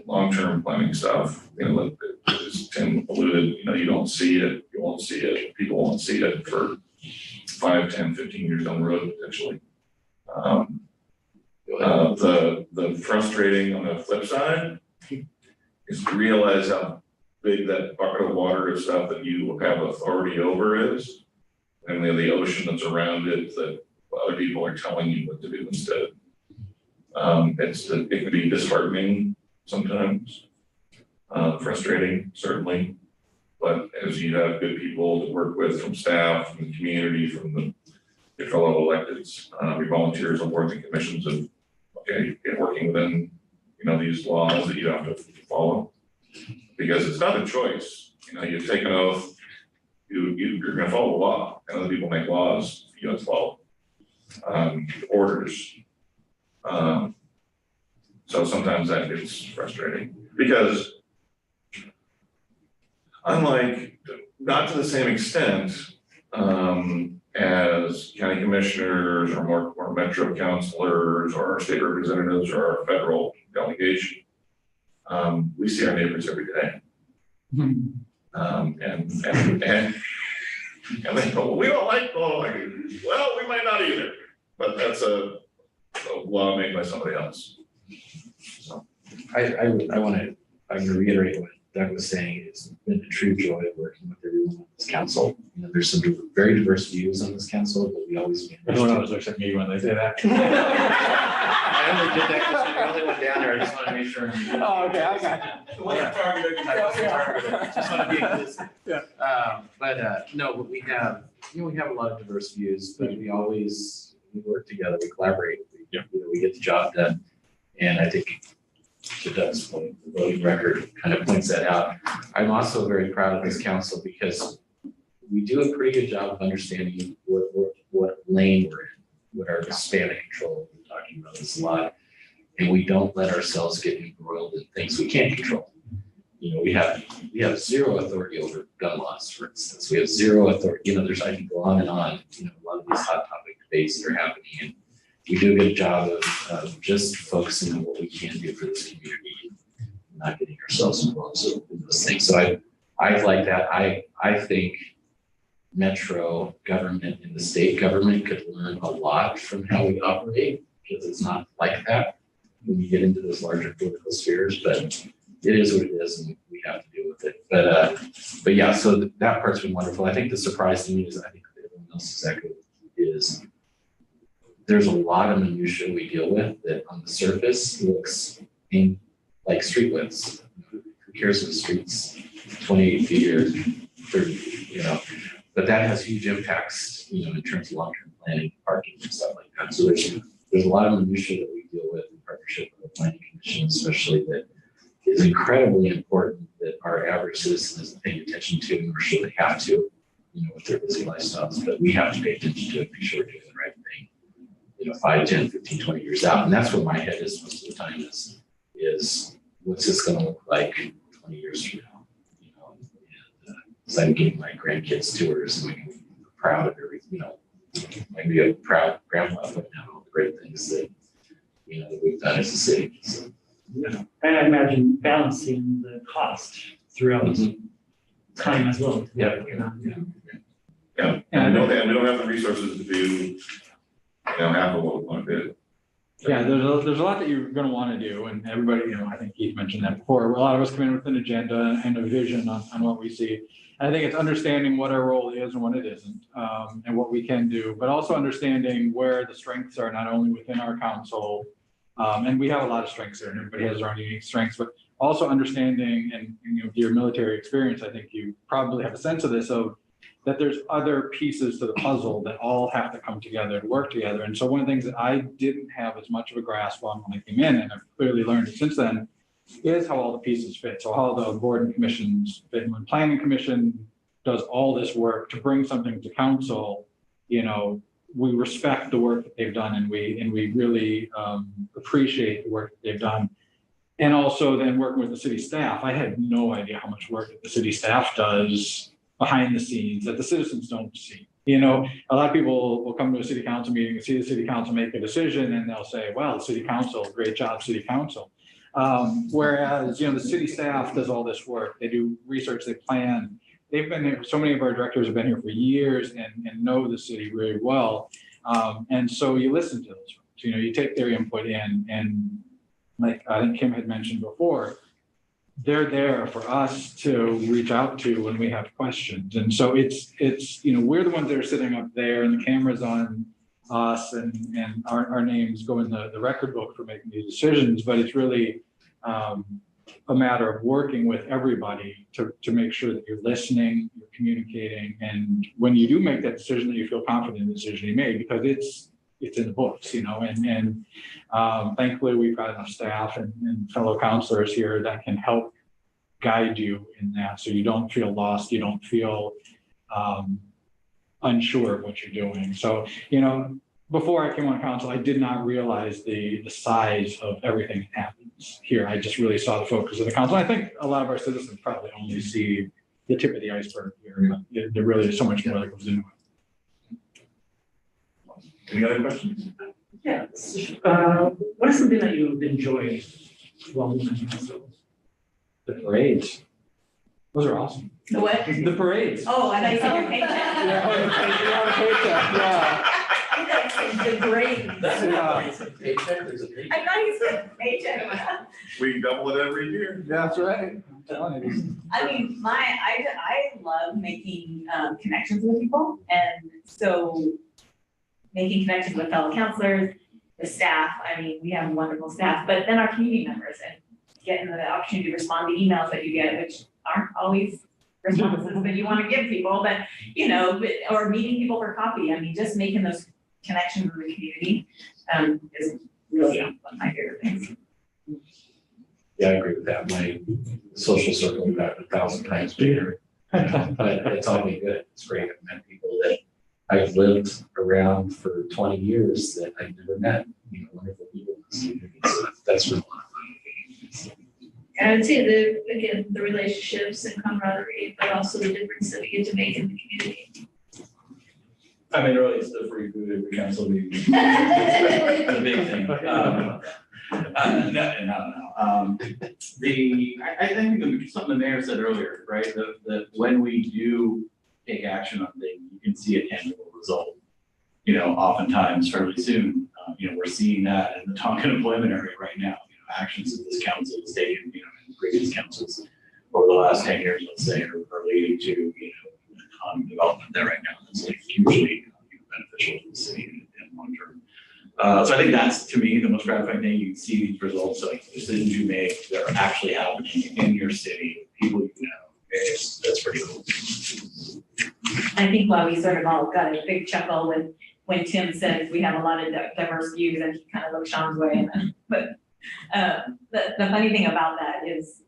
[SPEAKER 3] long-term planning stuff, as Tim alluded, you don't see it, you won't see it, people won't see it for 5, 10, 15 years down the road potentially. The frustrating on the flip side is to realize how big that bucket of water of stuff that you have authority over is, and then the ocean that's around it that other people are telling you what to do instead. It can be disheartening sometimes, frustrating certainly, but as you have good people to work with from staff, from the community, from your fellow electeds, your volunteers on boards and commissions, and working within these laws that you have to follow, because it's not a choice. You take an oath, you're going to follow the law, and other people make laws you don't follow orders. So sometimes that gets frustrating because, unlike, not to the same extent as county commissioners or more metro councilors or our state representatives or our federal delegation, we see our neighbors every day. And they go, we don't like well, we might not either, but that's a law made by somebody else. So
[SPEAKER 7] I'm gonna reiterate what Doug was saying. It's been a true joy working with everyone on this council. There's some very diverse views on this council, but we always manage.
[SPEAKER 10] Everyone always looks at me when they say that.
[SPEAKER 7] I only did that because I only went down there. I just want to make sure.
[SPEAKER 10] Oh, okay, I got you.
[SPEAKER 7] Just want to be inclusive.
[SPEAKER 10] Yeah.
[SPEAKER 7] But we have, we have a lot of diverse views, but we work together, we collaborate, we get the job done. And I think to Doug's point, the voting record kind of points that out. I'm also very proud of this council because we do a pretty good job of understanding what lane we're in, what our span of control. We're talking about this a lot. And we don't let ourselves get embroiled in things we can't control. We have zero authority over gun laws, for instance. We have zero authority, I can go on and on, a lot of these hot topic debates that are happening. And we do a good job of just focusing on what we can do for this community, not getting ourselves involved in those things. So I like that. I think metro government and the state government could learn a lot from how we operate, because it's not like that when you get into those larger political spheres, but it is what it is and we have to deal with it. But yeah, so that part's been wonderful. I think the surprise to me is, I think everyone else is echoed, is there's a lot of minutia we deal with that on the surface looks like street widths. Who cares if the street's 28 feet or 30 feet, but that has huge impacts, in terms of long-term planning, parking and stuff like that. So there's a lot of minutia that we deal with in partnership with the planning commission, especially, that is incredibly important that our average citizen isn't paying attention to, nor should they have to, with their busy lifestyles, but we have to pay attention to it, make sure we're doing the right thing. 5, 10, 15, 20 years out. And that's where my head is most of the time is what's this going to look like 20 years from now? As I'm getting my grandkids tours and I'm proud of everything, I can be a proud grandpa looking at all the great things that, that we've done as a city. So,
[SPEAKER 11] and I imagine balancing the cost throughout time as well.
[SPEAKER 3] Yeah. And we don't have the resources to do half of what we want to do.
[SPEAKER 10] Yeah, there's a lot that you're going to want to do, and everybody, I think Keith mentioned that before. A lot of us come in with an agenda and a vision on what we see. And I think it's understanding what our role is and what it isn't, and what we can do, but also understanding where the strengths are, not only within our council, and we have a lot of strengths there, and everybody has their own unique strengths, but also understanding, and your military experience, I think you probably have a sense of this, of that there's other pieces to the puzzle that all have to come together and work together. And so one of the things that I didn't have as much of a grasp on when I came in, and I've clearly learned it since then, is how all the pieces fit. So how the board and commissions fit. And when planning commission does all this work to bring something to council, you know, we respect the work that they've done, and we really appreciate the work that they've done. And also then working with the city staff, I had no idea how much work that the city staff does behind the scenes that the citizens don't see. You know, a lot of people will come to a city council meeting and see the city council make a decision, and they'll say, well, the city council, great job, city council. Whereas, you know, the city staff does all this work. They do research, they plan. They've been here, so many of our directors have been here for years and know the city really well. And so you listen to those folks, you know, you take their input in, and like I think Kim had mentioned before, they're there for us to reach out to when we have questions. And so it's, you know, we're the ones that are sitting up there and the camera's on us, and our names go in the record book for making these decisions, but it's really a matter of working with everybody to make sure that you're listening, you're communicating, and when you do make that decision, that you feel confident in the decision you made, because it's in the books, you know, and thankfully we've got enough staff and fellow counselors here that can help guide you in that, so you don't feel lost, you don't feel unsure of what you're doing. So, you know, before I came on council, I did not realize the size of everything that happens here. I just really saw the focus of the council. I think a lot of our citizens probably only see the tip of the iceberg here, but there really is so much more that goes into it.
[SPEAKER 3] Any other questions?
[SPEAKER 11] Yeah. What is something that you've enjoyed while doing council?
[SPEAKER 7] The parades.
[SPEAKER 10] Those are awesome.
[SPEAKER 1] The what?
[SPEAKER 7] The parades.
[SPEAKER 1] Oh, I thought you said your paycheck.
[SPEAKER 10] Yeah.
[SPEAKER 1] I thought you said the grades.
[SPEAKER 7] Paycheck, there's a paycheck.
[SPEAKER 1] I thought you said paycheck.
[SPEAKER 3] We double it every year.
[SPEAKER 10] That's right. I'm telling you.
[SPEAKER 1] I mean, I love making connections with people, and so making connections with fellow counselors, the staff. I mean, we have wonderful staff, but then our community members, and getting the opportunity to respond to emails that you get, which aren't always responses that you want to give people, but you know, or meeting people for coffee. I mean, just making those connections with the community is really one of my favorite things.
[SPEAKER 7] Yeah, I agree with that. My social circle got 1,000 times bigger, but it's all been good. It's great. I've met people that I've lived around for 20 years that I've never met. You know, wonderful people. So that's really fun.
[SPEAKER 6] And I would say the relationships and camaraderie, but also the difference that we get to make in the community.
[SPEAKER 8] I mean, really, it's the free food every council meeting. The big thing. No. I think something the mayor said earlier, right? That when we do take action on things, you can see a tangible result. You know, oftentimes fairly soon. You know, we're seeing that in the Tonkin employment area right now. You know, actions that this council has taken, you know, in previous councils over the last 10 years, let's say, are leading to, you know, development there right now. That's like hugely beneficial to the city in long term. So I think that's, to me, the most gratifying thing. You can see these results, like decisions you make that are actually happening in your city, people you know. That's pretty cool.
[SPEAKER 1] I think why we sort of all got a big chuckle when Tim said we have a lot of diverse views, and he kind of looked Sean's way. But the funny thing about that is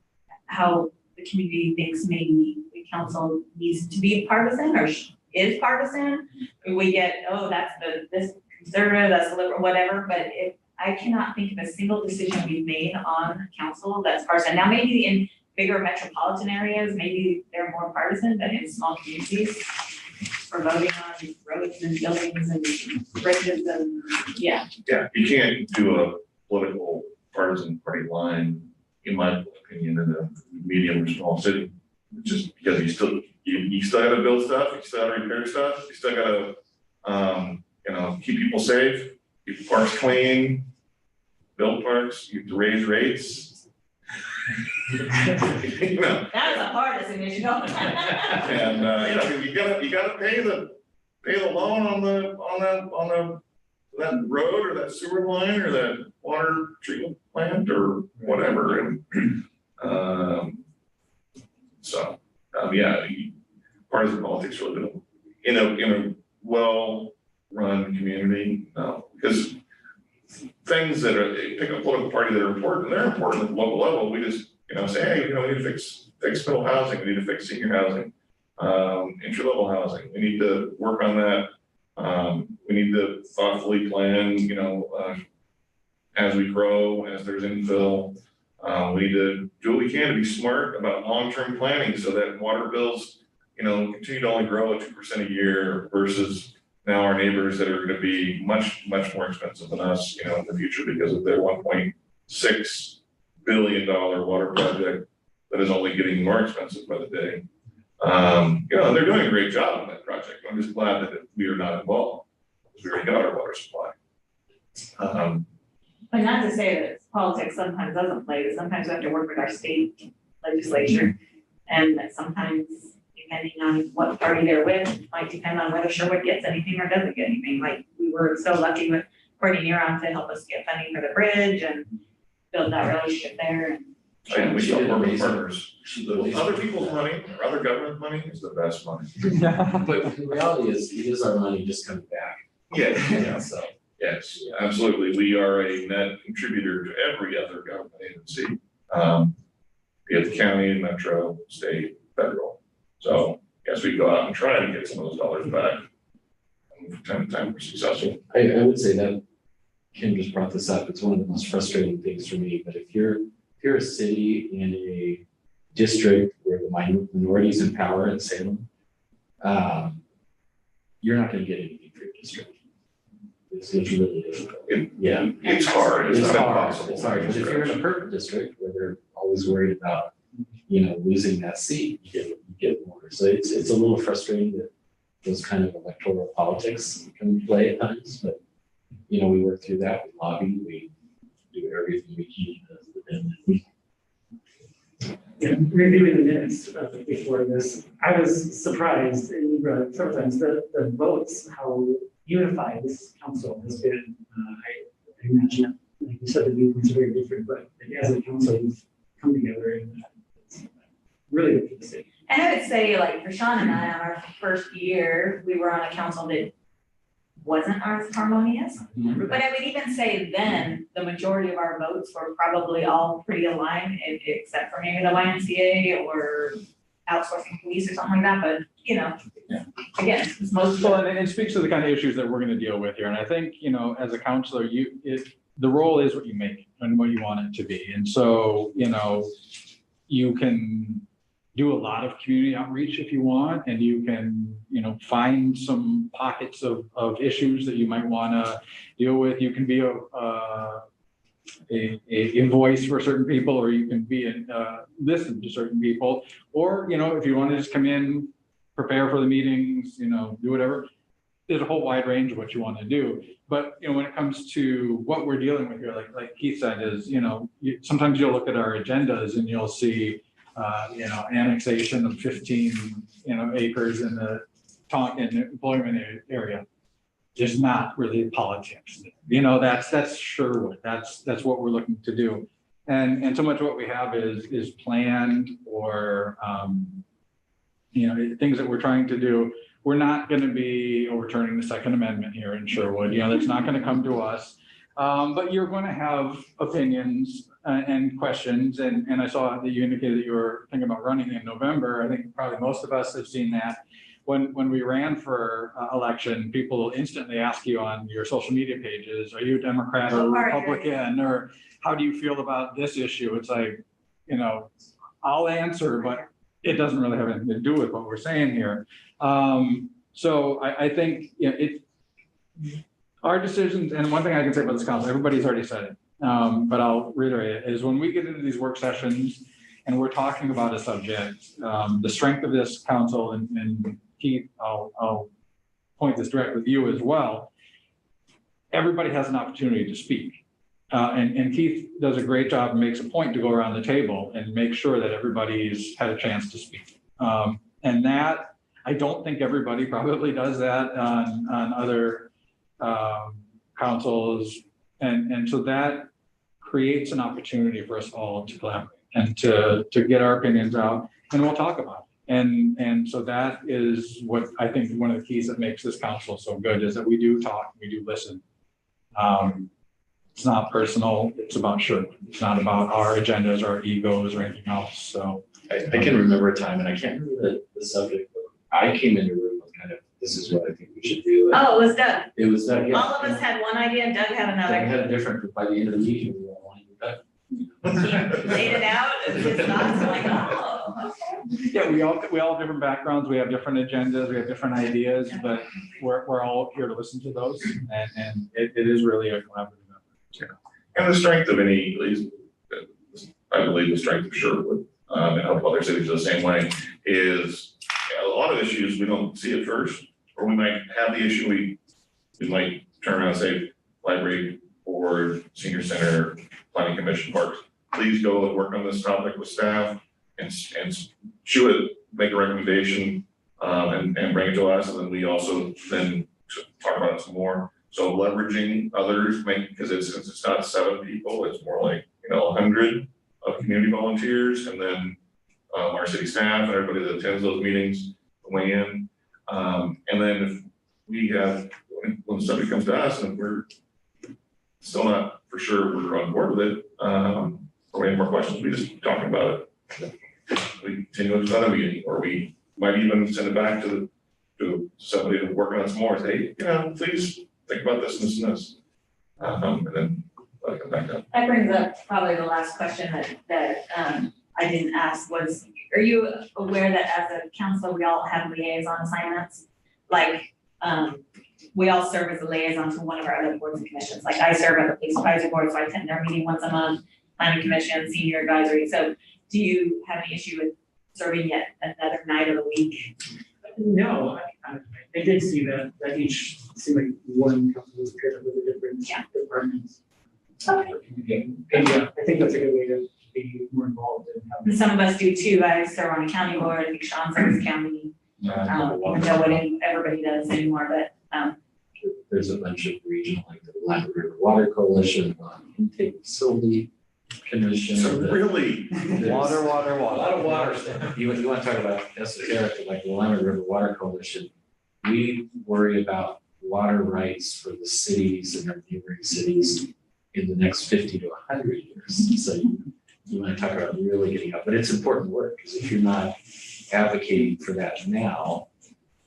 [SPEAKER 1] how the community thinks maybe the council needs to be partisan or is partisan. We get, oh, that's this conservative, that's the liberal, whatever. But I cannot think of a single decision we've made on council that's partisan. Now, maybe in bigger metropolitan areas, maybe they're more partisan, but in small communities, for voting on roads and buildings and bridges and, yeah.
[SPEAKER 3] Yeah, you can't do a political partisan party line, in my opinion, in a medium or small city. Just because you still gotta build stuff, you still gotta repair stuff, you still gotta, you know, keep people safe, keep parks clean, build parks, you have to raise rates. You know.
[SPEAKER 1] That was a partisan issue.
[SPEAKER 3] And, you know, you gotta pay the loan on that road or that sewer line or that water treatment plant or whatever. And, yeah, partisan politics really don't, in a well-run community, no, because things that are, pick a political party that are important, they're important at the local level, we just, say, hey, we need to fix middle housing, we need to fix senior housing, entry-level housing, we need to work on that. We need to thoughtfully plan, as we grow, as there's infill. We need to do what we can to be smart about long-term planning so that water bills, continue to only grow at 2% a year versus now our neighbors that are gonna be much, much more expensive than us, in the future because of their $1.6 billion water project that is only getting more expensive by the day. They're doing a great job on that project. I'm just glad that we are not involved, because we already got our water supply.
[SPEAKER 1] But not to say that politics sometimes doesn't play, but sometimes we have to work with our state legislature. And that sometimes, depending on what party they're with, might depend on whether Sherwood gets anything or doesn't get anything. Like, we were so lucky with Courtney Neron to help us get funding for the bridge and build that relationship there.
[SPEAKER 3] And we
[SPEAKER 7] She
[SPEAKER 3] still
[SPEAKER 7] did
[SPEAKER 3] work with
[SPEAKER 7] amazing.
[SPEAKER 3] partners.
[SPEAKER 7] She literally-
[SPEAKER 3] Other people's money, or other government money is the best money.
[SPEAKER 7] But the reality is, it is our money just coming back.
[SPEAKER 3] Yeah.
[SPEAKER 7] So.
[SPEAKER 3] Yes, absolutely. We are a net contributor to every other government agency. Be it the county, metro, state, federal. So yes, we go out and try to get some of those dollars back. And from time to time, we're successful.
[SPEAKER 7] I would say that Kim just brought this up. It's one of the most frustrating things for me, but if you're a city in a district where the minorities in power in Salem, you're not gonna get anything for your district. It's really difficult. Yeah.
[SPEAKER 3] It's hard. It's not
[SPEAKER 7] hard.
[SPEAKER 3] impossible.
[SPEAKER 7] It's hard, but if you're in a purple district where they're always worried about, losing that seat, you get more. So it's a little frustrating that those kind of electoral politics can play at times, but, we work through that, we lobby, we do everything we can. And we
[SPEAKER 11] Reviewing the minutes before this, I was surprised, and you brought it several times, the votes, how unified this council has been. I imagine, like you said, the meetings are very different, but as a council, we've come together and it's really good to see.
[SPEAKER 1] And I would say, like, for Sean and I, on our first year, we were on a council that wasn't as harmonious. But I would even say then, the majority of our votes were probably all pretty aligned, except for maybe the YMCA or outsourcing police or something like that, but, again, it's most.
[SPEAKER 10] Well, and it speaks to the kind of issues that we're gonna deal with here, and I think, as a counselor, the role is what you make it and what you want it to be, and so, you can do a lot of community outreach if you want, and you can, find some pockets of issues that you might wanna deal with. You can be a voice for certain people, or you can be listen to certain people, or, if you wanna just come in, prepare for the meetings, do whatever. There's a whole wide range of what you want to do. But, when it comes to what we're dealing with here, like Keith said, is, sometimes you'll look at our agendas and you'll see, annexation of 15, acres in the employment area. Just not really politics. That's Sherwood. That's what we're looking to do. And so much of what we have is planned or, things that we're trying to do. We're not going to be overturning the Second Amendment here in Sherwood. That's not going to come to us. But you're going to have opinions and questions. And I saw that you indicated that you were thinking about running in November. I think probably most of us have seen that. When we ran for election, people instantly ask you on your social media pages, are you a Democrat or Republican? Or how do you feel about this issue? It's like, I'll answer, but it doesn't really have anything to do with what we're saying here. So I think, our decisions, and one thing I can say about this council, everybody's already said it, but I'll reiterate it, is when we get into these work sessions and we're talking about a subject, the strength of this council, and Keith, I'll point this directly to you as well, everybody has an opportunity to speak. And Keith does a great job and makes a point to go around the table and make sure that everybody's had a chance to speak. And that, I don't think everybody probably does that on other councils. And so that creates an opportunity for us all to collaborate and to get our opinions out, and we'll talk about it. And so that is what I think one of the keys that makes this council so good, is that we do talk, we do listen. It's not personal, it's about Sherwood. It's not about our agendas or our egos or anything else, so.
[SPEAKER 7] I can remember a time, and I can't remember the subject, but I came into the room with kind of, this is what I think we should do.
[SPEAKER 1] Oh, it was Doug.
[SPEAKER 7] It was Doug, yeah.
[SPEAKER 1] All of us had one idea, Doug had
[SPEAKER 7] Doug
[SPEAKER 1] another.
[SPEAKER 7] had a different, but by the end of the meeting, we all wanted Doug.
[SPEAKER 1] Laid it out, and his thoughts, I'm like, oh, okay.
[SPEAKER 10] Yeah, we all have different backgrounds, we have different agendas, we have different ideas, but we're all here to listen to those, and it is really a collaborative effort.
[SPEAKER 3] And the strength of any, at least, I believe the strength of Sherwood, and I hope other cities are the same way, is a lot of issues we don't see at first, or we might have the issue, we might turn around and say, library, board, senior center, planning commission, parks, please go and work on this topic with staff and chew it, make a recommendation, and bring it to us, and then we also then talk about it some more. So leveraging others, because since it's not 7 people, it's more like, 100 of community volunteers, and then our city staff and everybody that attends those meetings weigh in. And then if we have, when somebody comes to us and we're still not for sure we're on board with it, or we have more questions, we just talk about it. We continue with another meeting, or we might even send it back to somebody to work on it some more, say, hey, please think about this and this and this. And then let it come back up.
[SPEAKER 1] That brings up probably the last question that I didn't ask was, are you aware that as a council, we all have liaison assignments? Like, we all serve as a liaison to one of our other boards and commissions. Like I serve on the police advisory board, so I attend their meeting once a month, planning commission, senior advisory. So do you have any issue with serving yet another night of the week?
[SPEAKER 11] No, I did see that each, seemed like one council was paired with a different departments.
[SPEAKER 1] Okay.
[SPEAKER 11] And I think that's a good way to be more involved in how.
[SPEAKER 1] And some of us do too. I serve on the county board, I think Sean serves county. Even though what everybody does anymore, but
[SPEAKER 7] There's a bunch of regional, like the Latin River Water Coalition, intake facility commission.
[SPEAKER 3] So really,
[SPEAKER 10] Water.
[SPEAKER 7] A lot of water stuff. You want to talk about esoteric, like the Latin River Water Coalition, we worry about water rights for the cities and our neighboring cities in the next 50 to 100 years. So you want to talk about really getting up, but it's important work, because if you're not advocating for that now,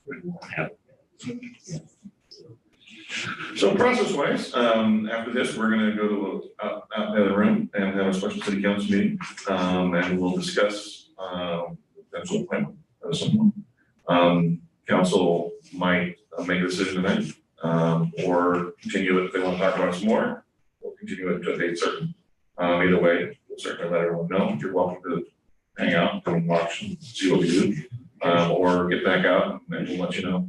[SPEAKER 7] we won't have it.
[SPEAKER 3] so process-wise, after this, we're gonna go to out in the other room and have a special city council meeting, and we'll discuss potential appointment of someone. Council might make a decision tonight, or continue it if they want to talk about it some more. We'll continue it to a date certain. Either way, we'll certainly let everyone know. You're welcome to hang out and watch and see what we do, or get back out and we'll let you know.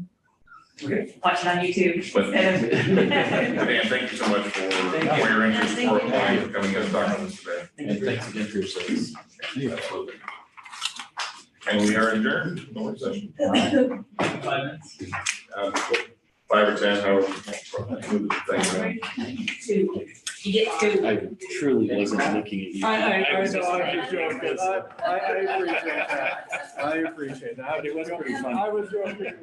[SPEAKER 3] Okay.
[SPEAKER 1] watch it on YouTube.
[SPEAKER 3] But
[SPEAKER 1] instead of-
[SPEAKER 3] Dan, thank you so much for your interest,
[SPEAKER 1] Thank
[SPEAKER 3] for
[SPEAKER 1] you.
[SPEAKER 3] applying, for coming and talking with us today.
[SPEAKER 7] And thanks again for your service.
[SPEAKER 3] Absolutely. And we are adjourned, no work session.
[SPEAKER 8] 5 minutes.
[SPEAKER 3] 5 or 10, however. Thank you.
[SPEAKER 1] You get two.
[SPEAKER 8] I truly wasn't looking at you.
[SPEAKER 10] I was just joking. I appreciate that.
[SPEAKER 8] It was pretty fun.
[SPEAKER 10] I was joking.